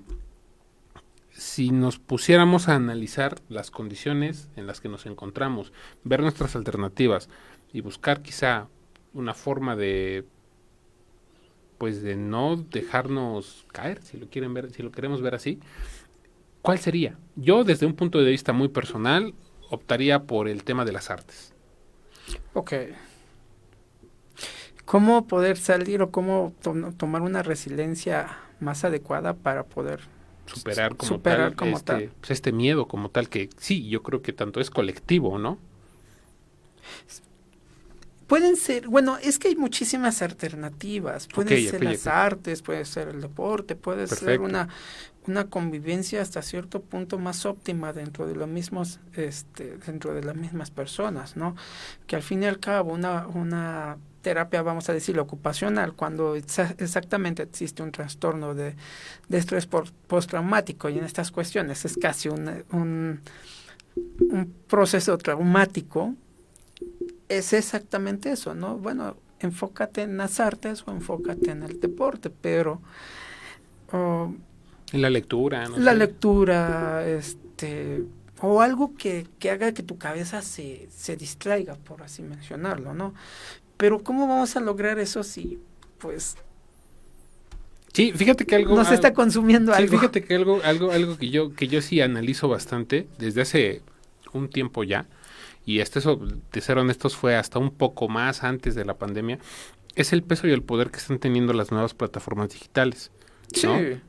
nos pusiéramos a analizar las condiciones en las que nos encontramos, ver nuestras alternativas y buscar quizá una forma de pues de no dejarnos caer, si lo queremos ver así, ¿cuál sería? Yo desde un punto de vista muy personal optaría por el tema de las artes. Ok. ¿Cómo poder salir o cómo tomar una resiliencia más adecuada para poder superar como tal pues este miedo como tal, que sí, yo creo que tanto es colectivo, ¿no? Pueden ser, bueno, es que hay muchísimas alternativas. Pueden ser las artes, puede ser el deporte, puede ser una convivencia hasta cierto punto más óptima dentro de los mismos, dentro de las mismas personas, ¿no? Que al fin y al cabo una terapia, vamos a decir, ocupacional, cuando exactamente existe un trastorno de estrés postraumático y en estas cuestiones es casi un proceso traumático, es exactamente eso, ¿no? Bueno, enfócate en las artes o enfócate en el deporte, pero en la lectura, ¿no? La lectura, o algo que haga que tu cabeza se distraiga, por así mencionarlo, ¿no? Pero ¿cómo vamos a lograr eso si, pues... Sí, fíjate que algo... Nos está consumiendo algo. Sí, fíjate que algo que yo sí analizo bastante desde hace un tiempo ya, y eso, de ser honestos, fue hasta un poco más antes de la pandemia, es el peso y el poder que están teniendo las nuevas plataformas digitales, ¿no? Sí.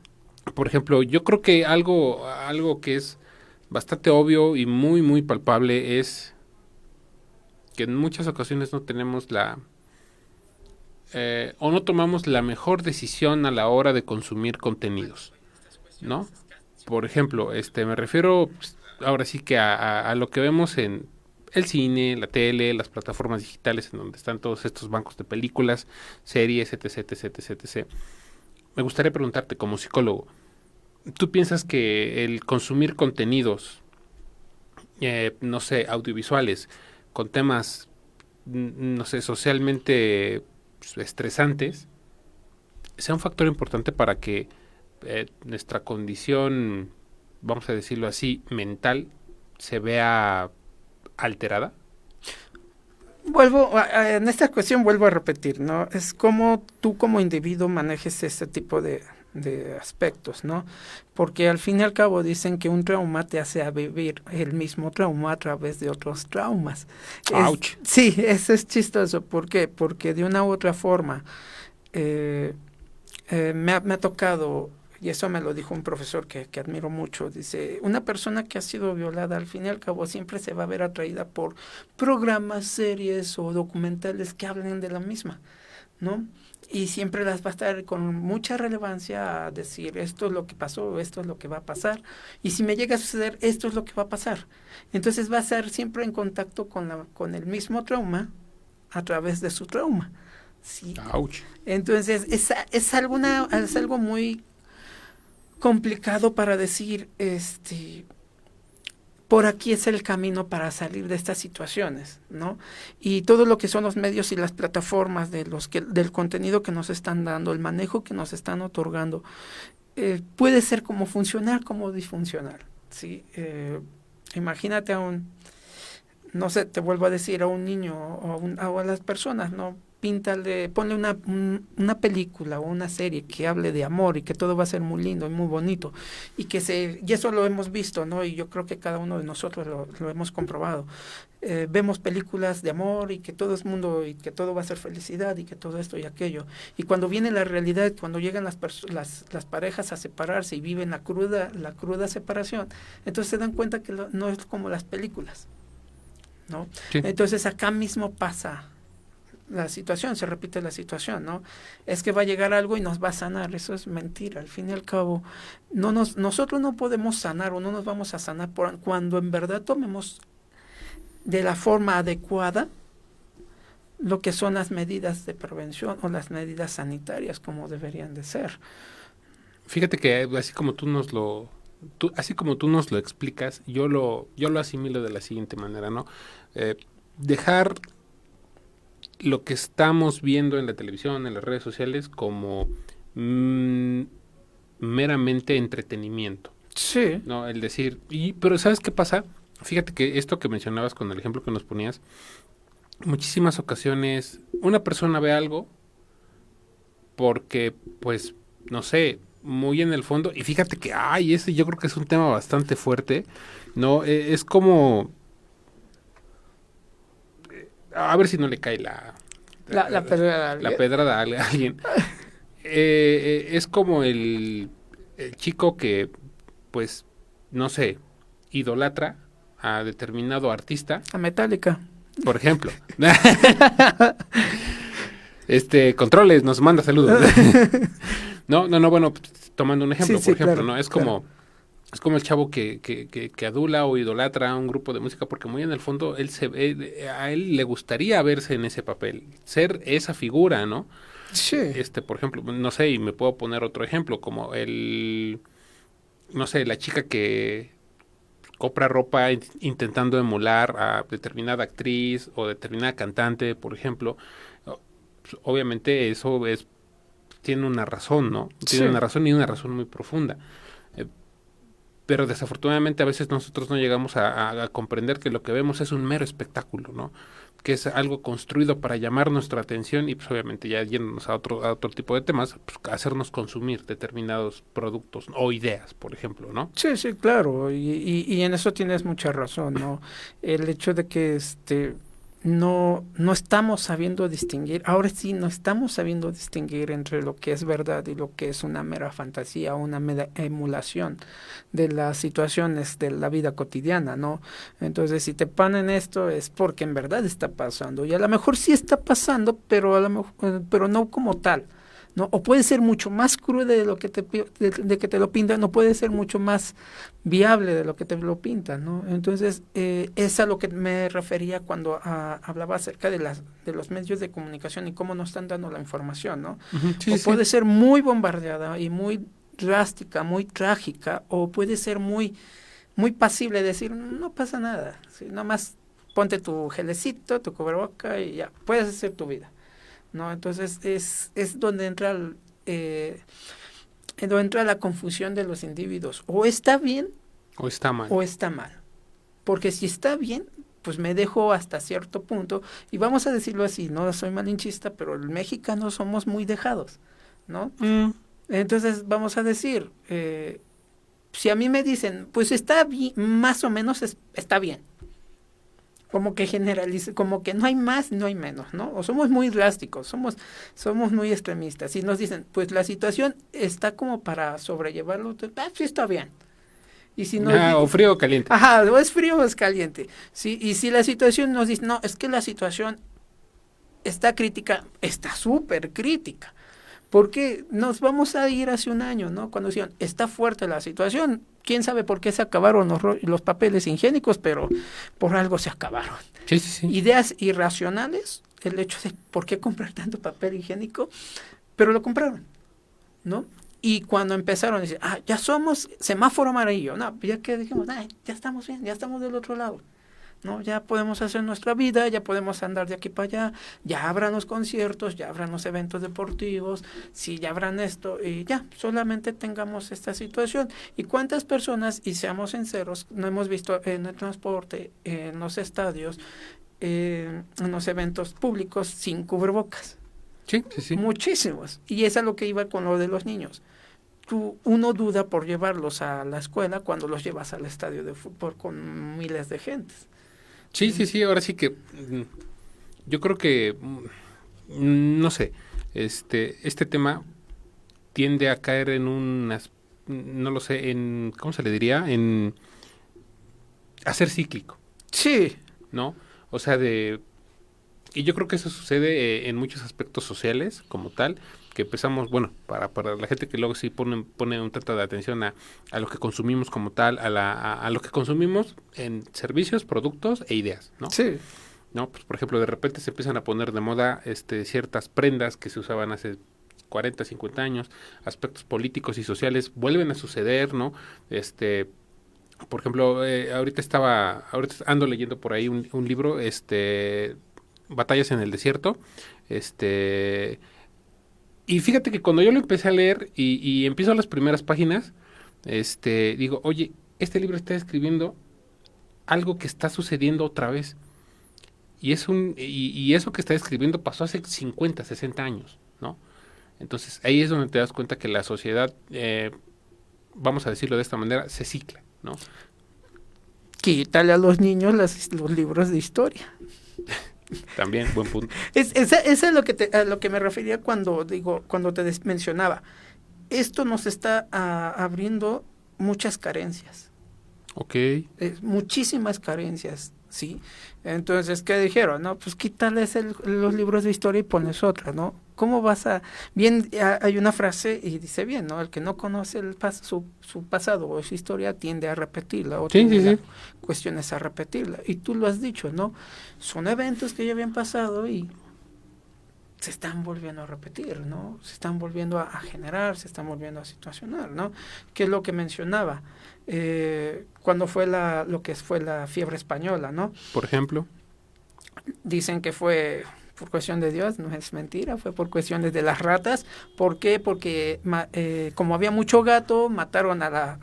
Por ejemplo, yo creo que algo que es bastante obvio y muy, muy palpable es que en muchas ocasiones no tenemos o no tomamos la mejor decisión a la hora de consumir contenidos, ¿no? Por ejemplo, me refiero ahora sí que a lo que vemos en el cine, la tele, las plataformas digitales en donde están todos estos bancos de películas, series, etc. Me gustaría preguntarte como psicólogo, ¿tú piensas que el consumir contenidos, no sé, audiovisuales, con temas, no sé, socialmente estresantes, sea un factor importante para que nuestra condición, vamos a decirlo así, mental, se vea alterada? En esta cuestión vuelvo a repetir, ¿no? Es como tú como individuo manejes este tipo de aspectos, ¿no? Porque al fin y al cabo dicen que un trauma te hace a vivir el mismo trauma a través de otros traumas. Ouch. Sí, eso es chistoso. ¿Por qué? Porque de una u otra forma me ha tocado, y eso me lo dijo un profesor que admiro mucho, dice, una persona que ha sido violada al fin y al cabo siempre se va a ver atraída por programas, series o documentales que hablen de la misma, ¿no? Y siempre las va a estar con mucha relevancia a decir, esto es lo que pasó, esto es lo que va a pasar, y si me llega a suceder, esto es lo que va a pasar. Entonces va a estar siempre en contacto con el mismo trauma a través de su trauma. Sí. Ouch. Entonces es algo muy complicado para decir, por aquí es el camino para salir de estas situaciones, ¿no? Y todo lo que son los medios y las plataformas del contenido que nos están dando, el manejo que nos están otorgando, puede ser como funcionar, como disfuncionar, ¿sí? Imagínate no sé, te vuelvo a decir, a un niño o a las personas, ¿no? Ponle una película o una serie que hable de amor y que todo va a ser muy lindo y muy bonito y eso lo hemos visto, ¿no? Y yo creo que cada uno de nosotros lo hemos comprobado. Vemos películas de amor y que todo es mundo y que todo va a ser felicidad y que todo esto y aquello. Y cuando viene la realidad, cuando llegan las parejas a separarse y viven la cruda separación, entonces se dan cuenta que no es como las películas, ¿no? Sí. Entonces acá mismo pasa la situación, se repite la situación, ¿no? Es que va a llegar algo y nos va a sanar, eso es mentira, al fin y al cabo, nosotros no podemos sanar o no nos vamos a sanar cuando en verdad tomemos de la forma adecuada lo que son las medidas de prevención o las medidas sanitarias como deberían de ser. Fíjate que así como tú nos lo explicas, yo lo asimilo de la siguiente manera, ¿no? Dejar lo que estamos viendo en la televisión, en las redes sociales, como meramente entretenimiento. Sí. ¿No? El decir, pero ¿sabes qué pasa? Fíjate que esto que mencionabas con el ejemplo que nos ponías, muchísimas ocasiones una persona ve algo porque, pues, no sé, muy en el fondo, y fíjate que, ese yo creo que es un tema bastante fuerte, ¿no? Es como... A ver si no le cae la pedrada a alguien. Es como el chico que, pues, no sé, idolatra a determinado artista. A Metallica. Por ejemplo. Controles, nos manda saludos. No, bueno, tomando un ejemplo, por ejemplo, claro, ¿no? Es como... Claro. Es como el chavo que adula o idolatra a un grupo de música porque muy en el fondo a él le gustaría verse en ese papel, ser esa figura, ¿no? Sí. Por ejemplo, no sé, y me puedo poner otro ejemplo, como no sé, la chica que compra ropa intentando emular a determinada actriz o determinada cantante, por ejemplo. Obviamente eso tiene una razón, ¿no? Tiene una razón y una razón muy profunda. Pero desafortunadamente a veces nosotros no llegamos a comprender que lo que vemos es un mero espectáculo, ¿no? Que es algo construido para llamar nuestra atención y pues obviamente ya yéndonos a otro tipo de temas, pues hacernos consumir determinados productos o ideas, por ejemplo, ¿no? Sí, claro, y en eso tienes mucha razón, ¿no? El hecho de que no estamos sabiendo distinguir, ahora sí no estamos sabiendo distinguir entre lo que es verdad y lo que es una mera fantasía o una mera emulación de las situaciones de la vida cotidiana, ¿no? Entonces, si te ponen esto es porque en verdad está pasando, y a lo mejor sí está pasando, pero pero no como tal, ¿no? O puede ser mucho más crudo de lo que de que te lo pintan, o puede ser mucho más viable de lo que te lo pintan, ¿no? Entonces, es a lo que me refería cuando hablaba acerca de los medios de comunicación y cómo nos están dando la información, ¿no? Uh-huh, sí, puede ser muy bombardeada y muy drástica, muy trágica, o puede ser muy, muy pasible, decir, no pasa nada, ¿sí? Nada más ponte tu gelecito, tu cubreboca y ya, puedes hacer tu vida, ¿no? Entonces es donde entra la confusión de los individuos. O está bien o está mal. Porque si está bien, pues me dejo hasta cierto punto, y vamos a decirlo así, no soy malinchista, pero los mexicanos somos muy dejados, ¿no? Entonces vamos a decir, si a mí me dicen, pues está bien, más o menos está bien, como que generalice, como que no hay más, no hay menos, ¿no? O somos muy drásticos, somos muy extremistas, y nos dicen, pues la situación está como para sobrellevarlo, sí está bien. Y si o frío o caliente. Ajá, o es frío o es caliente. Sí, y si la situación nos dice, no, es que la situación está crítica, está súper crítica. Porque nos vamos a ir hace un año, ¿no? Cuando decían, está fuerte la situación, quién sabe por qué se acabaron los papeles higiénicos, pero por algo se acabaron. Sí, sí, sí. Ideas irracionales, el hecho de por qué comprar tanto papel higiénico, pero lo compraron, ¿no? Y cuando empezaron a decir, ya somos semáforo amarillo, no, ya que dijimos, ya estamos bien, ya estamos del otro lado, ¿no? Ya podemos hacer nuestra vida, ya podemos andar de aquí para allá, ya habrán los conciertos, ya habrán los eventos deportivos, sí, ya habrán esto, y ya, solamente tengamos esta situación. ¿Y cuántas personas, y seamos sinceros, no hemos visto en el transporte, en los estadios, en los eventos públicos sin cubrebocas? Sí, sí, sí. Muchísimos. Y es a lo que iba con lo de los niños. Uno duda por llevarlos a la escuela cuando los llevas al estadio de fútbol con miles de gentes. Sí, sí, sí, ahora sí que yo creo que no sé, este tema tiende a caer en unas, no lo sé, en, ¿cómo se le diría? En hacer cíclico. Sí. ¿No? O sea, y yo creo que eso sucede en muchos aspectos sociales como tal, que empezamos, bueno, para la gente que luego sí pone un tanto de atención a lo que consumimos como tal, a lo que consumimos en servicios, productos e ideas, ¿no? Sí. ¿No? Pues, por ejemplo, de repente se empiezan a poner de moda ciertas prendas que se usaban hace 40, 50 años, aspectos políticos y sociales vuelven a suceder, ¿no? Por ejemplo, ahorita ando leyendo por ahí un libro, Batallas en el desierto, y fíjate que cuando yo lo empecé a leer y empiezo las primeras páginas, digo, oye, este libro está escribiendo algo que está sucediendo otra vez. Y eso que está escribiendo pasó hace 50, 60 años, ¿no? Entonces, ahí es donde te das cuenta que la sociedad, vamos a decirlo de esta manera, se cicla, ¿no? Quítale a los niños los libros de historia. También, buen punto. Eso es a lo que me refería cuando te mencionaba. Esto nos está abriendo muchas carencias. Ok. Muchísimas carencias, ¿sí? Entonces, ¿qué dijeron? No, pues quítales los libros de historia y pones otra, ¿no? ¿Cómo vas a...? Bien, hay una frase y dice bien, ¿no? El que no conoce su pasado o su historia tiende a repetirla o tiende cuestiones a repetirla. Y tú lo has dicho, ¿no? Son eventos que ya habían pasado y se están volviendo a repetir, ¿no? Se están volviendo a generar, se están volviendo a situacionar, ¿no? Que es lo que mencionaba cuando fue lo que fue la fiebre española, ¿no? Por ejemplo. Dicen que fue por cuestión de Dios, no es mentira, fue por cuestiones de las ratas. ¿Por qué? Porque como había mucho gato, mataron a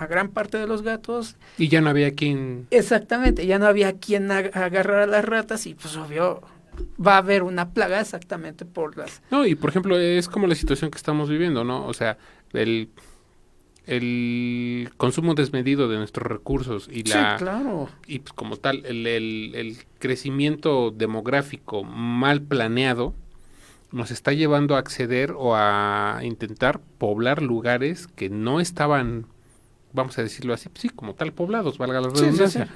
gran parte de los gatos. Y ya no había quien... Exactamente, ya no había quien agarrar a las ratas y pues obvio va a haber una plaga exactamente por las... No, y por ejemplo es como la situación que estamos viviendo, ¿no? O sea, el consumo desmedido de nuestros recursos y sí, claro. Y pues como tal el crecimiento demográfico mal planeado nos está llevando a acceder o a intentar poblar lugares que no estaban, vamos a decirlo así, sí, como tal poblados, valga la redundancia. Sí,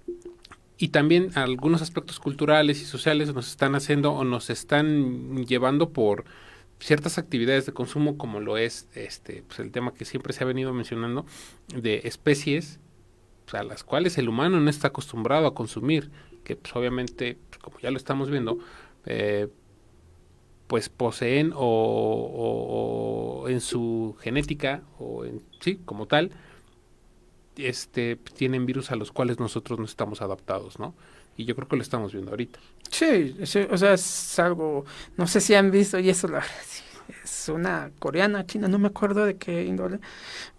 sí, sí. Y también algunos aspectos culturales y sociales nos están haciendo o nos están llevando por ciertas actividades de consumo, como lo es pues el tema que siempre se ha venido mencionando de especies, pues, a las cuales el humano no está acostumbrado a consumir, que pues obviamente, pues, como ya lo estamos viendo, pues poseen o en su genética o en sí como tal tienen virus a los cuales nosotros no estamos adaptados, ¿no? Y yo creo que lo estamos viendo ahorita. Sí, o sea, es algo, no sé si han visto, y eso la verdad, sí, es una coreana, china, no me acuerdo de qué índole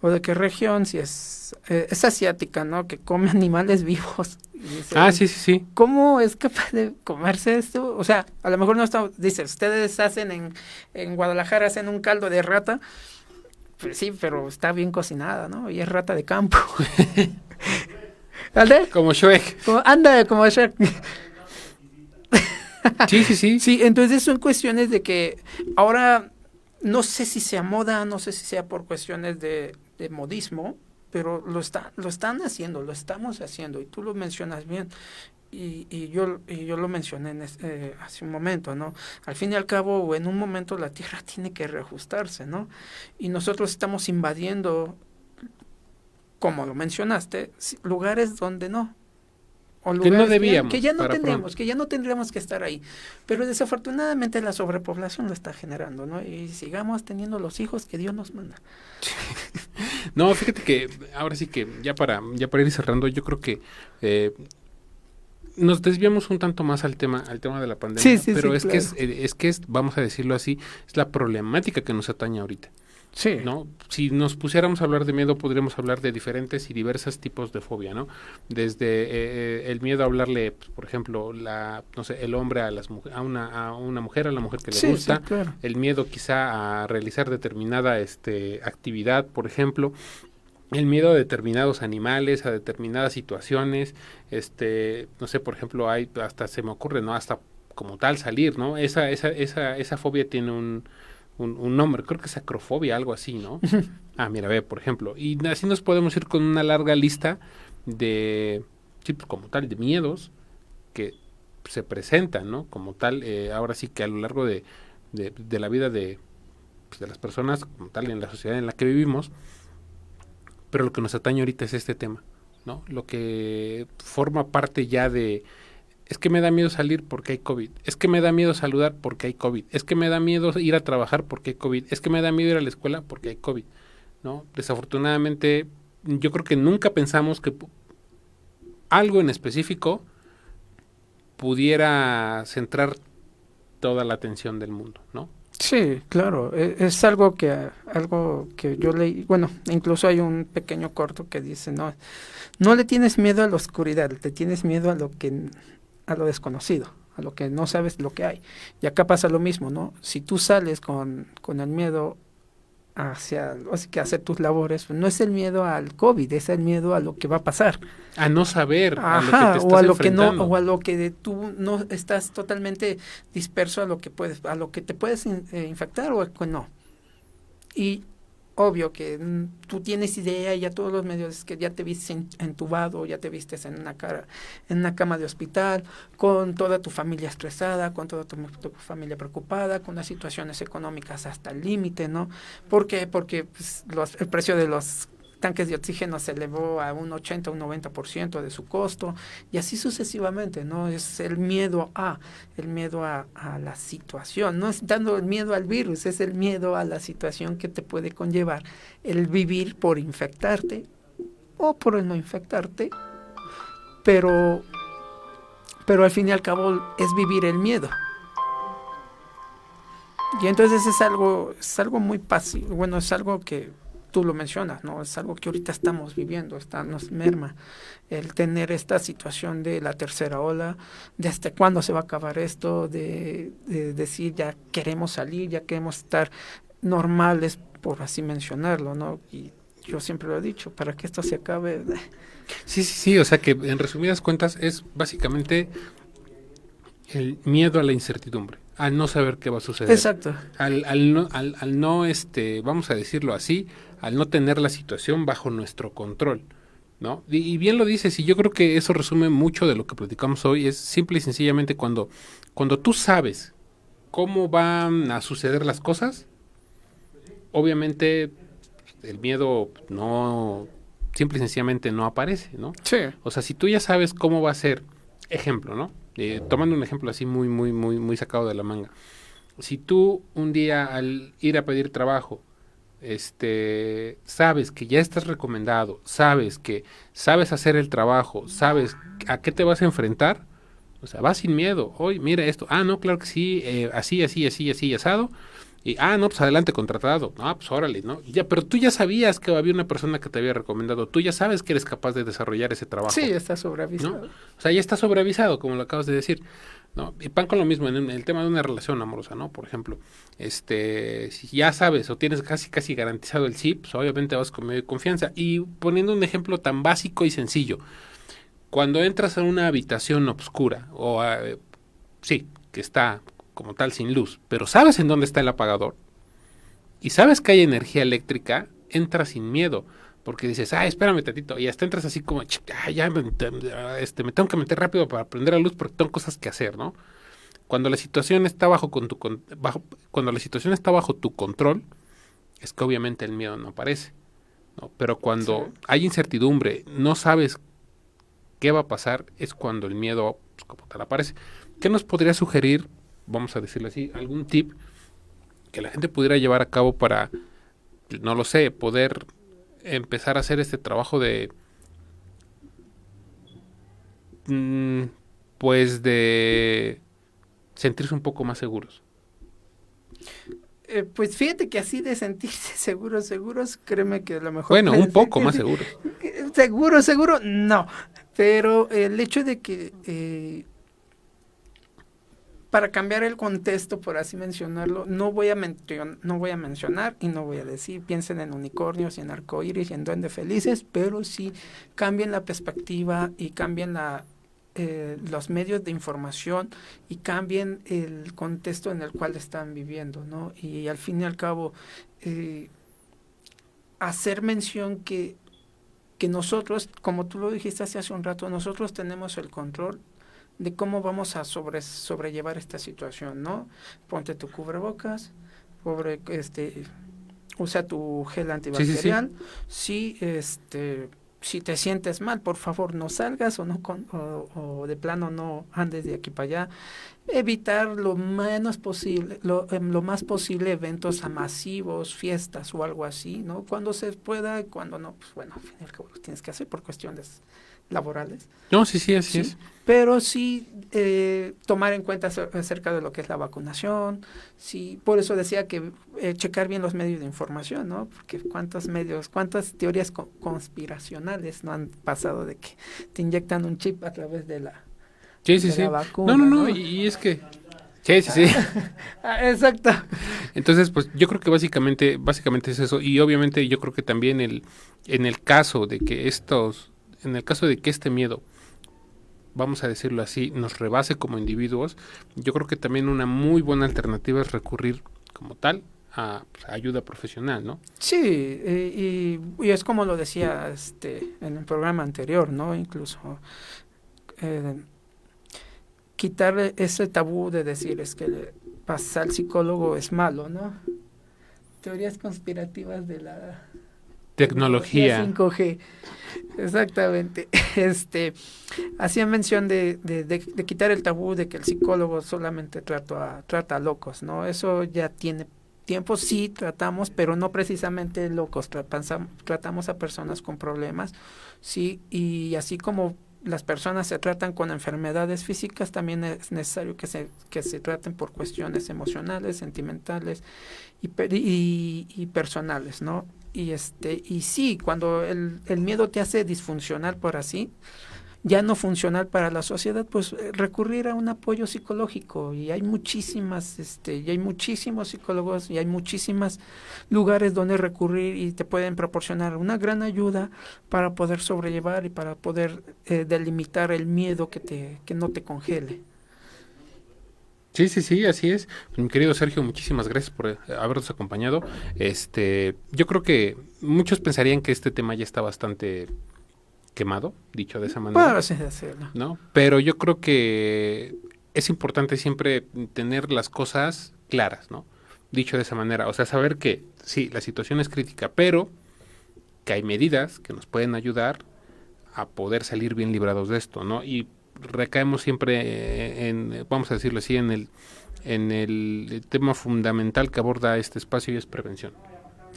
o de qué región, si es asiática, ¿no? Que come animales vivos. Y dice, Sí. ¿cómo es capaz de comerse esto? O sea, a lo mejor no está, dice, ustedes hacen en Guadalajara, hacen un caldo de rata, pues sí, pero está bien cocinada, ¿no? Y es rata de campo. ¿Vale? Como Shrek. Anda, como Shrek. Sí. Sí, entonces son cuestiones de que ahora no sé si sea moda, no sé si sea por cuestiones de modismo, pero lo están haciendo, lo estamos haciendo, y tú lo mencionas bien, y yo lo mencioné hace un momento, ¿no? Al fin y al cabo, en un momento la Tierra tiene que reajustarse, ¿no? Y nosotros estamos invadiendo, como lo mencionaste, lugares donde no. O Que no lugares debíamos. que ya no tendríamos, que ya no tendríamos que estar ahí. Pero desafortunadamente la sobrepoblación lo está generando, ¿no? Y sigamos teniendo los hijos que Dios nos manda. No, fíjate que ahora sí que ya para ir cerrando, yo creo que nos desviamos un tanto más al tema de la pandemia, pero es claro. que es, vamos a decirlo así, es la problemática que nos atañe ahorita. Sí. ¿No? Si nos pusiéramos a hablar de miedo, podríamos hablar de diferentes y diversos tipos de fobia, ¿no? Desde el miedo a hablarle, pues, por ejemplo, no sé, el hombre a una mujer, a la mujer que le gusta, Sí, claro. el miedo quizá a realizar determinada actividad, por ejemplo, el miedo a determinados animales, a determinadas situaciones, no sé, por ejemplo, hasta se me ocurre, ¿no? Hasta como tal salir, ¿no? Esa fobia tiene un nombre, creo que es acrofobia, algo así, ¿no? Mira, ve, por ejemplo, y así nos podemos ir con una larga lista de, sí, pues, como tal, de miedos que se presentan, ¿no? Como tal, ahora sí que a lo largo de la vida de las personas, como tal, en la sociedad en la que vivimos, pero lo que nos atañe ahorita es este tema, ¿no? Lo que forma parte ya de... Es que me da miedo salir porque hay COVID. Es que me da miedo saludar porque hay COVID. Es que me da miedo ir a trabajar porque hay COVID. Es que me da miedo ir a la escuela porque hay COVID, ¿no? Desafortunadamente, yo creo que nunca pensamos que algo en específico pudiera centrar toda la atención del mundo, ¿no? Sí, claro. Es algo que yo leí. Bueno, incluso hay un pequeño corto que dice, no le tienes miedo a la oscuridad, le tienes miedo a lo desconocido, a lo que no sabes lo que hay. Y acá pasa lo mismo, ¿no? Si tú sales con el miedo que hacer tus labores, no es el miedo al COVID, es el miedo a lo que va a pasar. A no saber, Ajá, a lo que te estás o a lo enfrentando. que no, o a lo que tú no estás totalmente disperso a lo que te puedes infectar o que no. Y obvio que tú tienes idea, ya todos los medios, es que ya te viste entubado, ya te vistes en una cama de hospital, con toda tu familia estresada, con toda tu familia preocupada, con las situaciones económicas hasta el límite, ¿no? ¿Por qué? Porque pues, el precio de los tanques de oxígeno se elevó a un 80, un 90% de su costo, y así sucesivamente, ¿no? Es el miedo a la situación, no es dando el miedo al virus, es el miedo a la situación que te puede conllevar el vivir por infectarte o por el no infectarte, pero al fin y al cabo es vivir el miedo. Y entonces es algo muy pasivo, bueno, es algo que tú lo mencionas, ¿no? Es algo que ahorita estamos viviendo, nos merma el tener esta situación de la tercera ola, de hasta cuándo se va a acabar esto, de decir ya queremos salir, ya queremos estar normales, por así mencionarlo, ¿no? Y yo siempre lo he dicho, para que esto se acabe. Sí, o sea que en resumidas cuentas es básicamente el miedo a la incertidumbre, al no saber qué va a suceder. Exacto. Al no, vamos a decirlo así, al no tener la situación bajo nuestro control, ¿no? Y bien lo dices, y yo creo que eso resume mucho de lo que platicamos hoy, es simple y sencillamente cuando tú sabes cómo van a suceder las cosas, obviamente el miedo simple y sencillamente no aparece, ¿no? Sí. O sea, si tú ya sabes cómo va a ser, ejemplo, ¿no? Tomando un ejemplo así muy sacado de la manga. Si tú un día al ir a pedir trabajo, sabes que ya estás recomendado, sabes hacer el trabajo, sabes a qué te vas a enfrentar, o sea, vas sin miedo. Hoy, mira esto. No, claro que sí, así, asado. Y, no, pues adelante, contratado. Pues órale, ¿no? Ya, pero tú ya sabías que había una persona que te había recomendado. Tú ya sabes que eres capaz de desarrollar ese trabajo. Sí, está ¿No? sobreavisado. O sea, ya está sobreavisado, como lo acabas de decir. ¿No? Y pan con lo mismo en el tema de una relación amorosa, ¿no? Por ejemplo, si ya sabes o tienes casi garantizado el sí, pues obviamente vas con medio de confianza. Y poniendo un ejemplo tan básico y sencillo, cuando entras a una habitación oscura sí, que está como tal sin luz, pero sabes en dónde está el apagador y sabes que hay energía eléctrica, entras sin miedo, porque dices, espérame tantito, y hasta entras así como, ya me tengo que meter rápido para prender la luz porque tengo cosas que hacer, ¿no? Cuando la situación está cuando la situación está bajo tu control, es que obviamente el miedo no aparece, ¿no? Pero cuando hay incertidumbre, no sabes qué va a pasar, es cuando el miedo, pues, como tal, aparece. ¿Qué nos podría sugerir, vamos a decirlo así, algún tip que la gente pudiera llevar a cabo para, no lo sé, poder empezar a hacer este trabajo de, pues de sentirse un poco más seguros? Pues fíjate que así de sentirse seguros, créeme que a lo mejor... Bueno, un poco más seguros. Seguro, no. Pero el hecho de que para cambiar el contexto, por así mencionarlo, no voy a mencionar y no voy a decir, piensen en unicornios y en arcoíris y en duendes felices, pero sí cambien la perspectiva y cambien los medios de información y cambien el contexto en el cual están viviendo, ¿no? Y al fin y al cabo, hacer mención que nosotros, como tú lo dijiste hace un rato, nosotros tenemos el control de cómo vamos a sobrellevar esta situación, ¿no? Ponte tu cubrebocas, usa tu gel antibacterial. Sí. Si te sientes mal, por favor no salgas o de plano no andes de aquí para allá. Evitar lo menos posible, lo más posible eventos masivos, fiestas o algo así, ¿no? Cuando se pueda, cuando no, pues bueno, al fin y al cabo lo tienes que hacer por cuestiones laborales. No, sí, así es. Pero sí tomar en cuenta acerca de lo que es la vacunación. Sí, por eso decía que checar bien los medios de información, ¿no? Porque cuántas teorías conspiracionales no han pasado de que te inyectan un chip a través de la la vacuna. No, y es que... Sí. Exacto. Entonces, pues yo creo que básicamente es eso. Y obviamente yo creo que también en el caso de que este miedo, vamos a decirlo así, nos rebase como individuos, yo creo que también una muy buena alternativa es recurrir como tal a ayuda profesional, ¿no? Sí, y es como lo decía en el programa anterior, ¿no? Incluso quitar ese tabú de decir es que pasar al psicólogo es malo, ¿no? Teorías conspirativas de la tecnología 5G. Exactamente. Hacía mención de quitar el tabú de que el psicólogo solamente trata a locos, ¿no? Eso ya tiene tiempo, sí tratamos, pero no precisamente locos, tratamos a personas con problemas, sí, y así como las personas se tratan con enfermedades físicas, también es necesario que se traten por cuestiones emocionales, sentimentales y personales, ¿no? Y sí, cuando el miedo te hace disfuncional, por así, ya no funcional para la sociedad, pues recurrir a un apoyo psicológico. Y hay muchísimos psicólogos y hay muchísimos lugares donde recurrir y te pueden proporcionar una gran ayuda para poder sobrellevar y para poder delimitar el miedo que no te congele. Sí, así es. Mi querido Sergio, muchísimas gracias por habernos acompañado. Yo creo que muchos pensarían que este tema ya está bastante quemado, dicho de esa manera. Bueno, sí, hacerlo. ¿No? Pero yo creo que es importante siempre tener las cosas claras, ¿no? Dicho de esa manera, o sea, saber que sí, la situación es crítica, pero que hay medidas que nos pueden ayudar a poder salir bien librados de esto, ¿no? Y recaemos siempre vamos a decirlo así, en el tema fundamental que aborda este espacio y es prevención.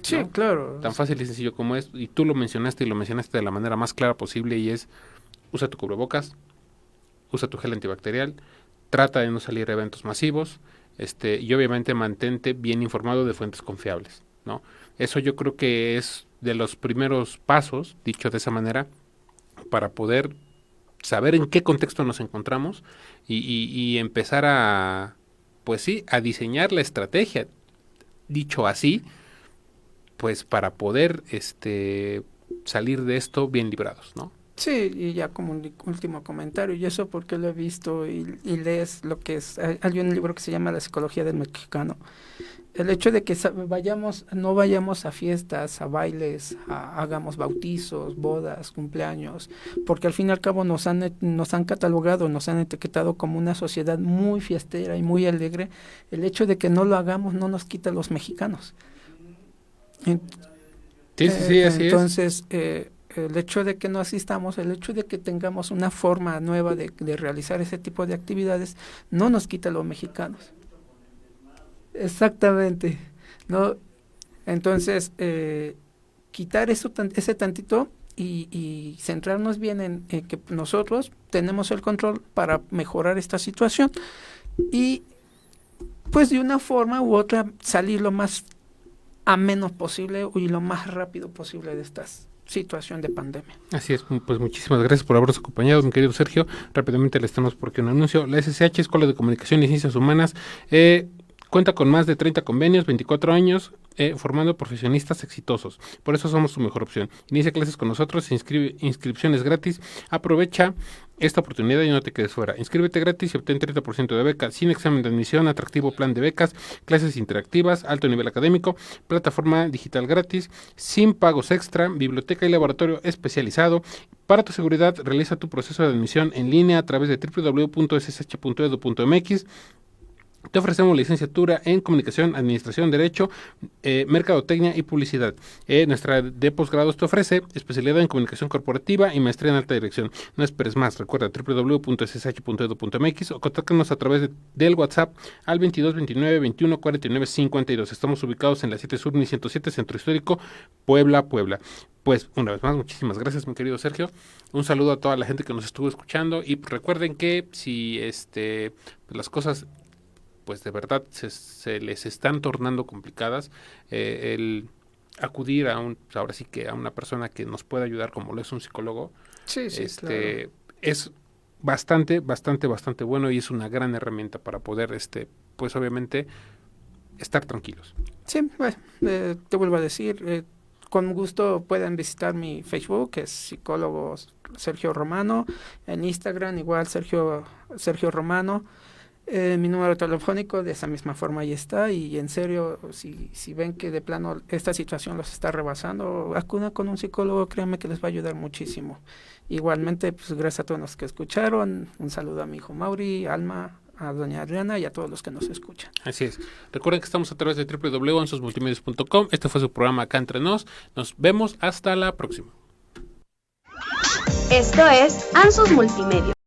Sí, ¿no? Claro. Tan fácil y sencillo como es, y tú lo mencionaste de la manera más clara posible, y es: usa tu cubrebocas, usa tu gel antibacterial, trata de no salir a eventos masivos, y obviamente mantente bien informado de fuentes confiables, ¿no? Eso yo creo que es de los primeros pasos, dicho de esa manera, para poder saber en qué contexto nos encontramos y empezar a, pues sí, a diseñar la estrategia, dicho así, pues para poder salir de esto bien librados, ¿no? Sí, y ya como un último comentario, y eso porque lo he visto y lees lo que es, hay un libro que se llama La psicología del mexicano. El hecho de que no vayamos a fiestas, a bailes, hagamos bautizos, bodas, cumpleaños, porque al fin y al cabo nos han catalogado, nos han etiquetado como una sociedad muy fiestera y muy alegre. El hecho de que no lo hagamos no nos quita a los mexicanos. Sí, así entonces, el hecho de que no asistamos, el hecho de que tengamos una forma nueva de realizar ese tipo de actividades, no nos quita a los mexicanos. Exactamente, ¿no? Entonces, quitar ese tantito y centrarnos bien en que nosotros tenemos el control para mejorar esta situación y pues de una forma u otra salir lo más ameno posible y lo más rápido posible de estas situación de pandemia. Así es, pues muchísimas gracias por habernos acompañado, mi querido Sergio. Rápidamente les tenemos por aquí un anuncio. La SSH, Escuela de Comunicación y Ciencias Humanas, cuenta con más de 30 convenios, 24 años, formando profesionistas exitosos. Por eso somos su mejor opción. Inicia clases con nosotros, inscripciones gratis. Aprovecha esta oportunidad y no te quedes fuera. Inscríbete gratis y obtén 30% de beca, sin examen de admisión, atractivo plan de becas, clases interactivas, alto nivel académico, plataforma digital gratis, sin pagos extra, biblioteca y laboratorio especializado. Para tu seguridad, realiza tu proceso de admisión en línea a través de www.ssh.edu.mx. Te ofrecemos licenciatura en Comunicación, Administración, Derecho, Mercadotecnia y Publicidad. Nuestra de posgrados te ofrece especialidad en Comunicación Corporativa y maestría en Alta Dirección. No esperes más, recuerda www.ssh.edu.mx o contáctanos a través del WhatsApp al 22 29 21 49 52. Estamos ubicados en la 7 Sur, ni 107, Centro Histórico, Puebla. Pues una vez más, muchísimas gracias, mi querido Sergio. Un saludo a toda la gente que nos estuvo escuchando y recuerden que si las cosas pues de verdad se les están tornando complicadas, el acudir ahora sí que a una persona que nos pueda ayudar, como lo es un psicólogo, sí, claro. Es bastante bueno y es una gran herramienta para poder, pues obviamente, estar tranquilos. Sí, bueno, te vuelvo a decir, con gusto pueden visitar mi Facebook, que es psicólogo Sergio Romano, en Instagram igual Sergio Romano. Mi número telefónico de esa misma forma ahí está, y en serio, si ven que de plano esta situación los está rebasando, acudan con un psicólogo, créanme que les va a ayudar muchísimo. Igualmente, pues gracias a todos los que escucharon, un saludo a mi hijo Mauri, Alma, a doña Adriana y a todos los que nos escuchan. Así es. Recuerden que estamos a través de www.ansosmultimedios.com. Este fue su programa Acá Entre Nos. Nos vemos hasta la próxima. Esto es Ansos Multimedia.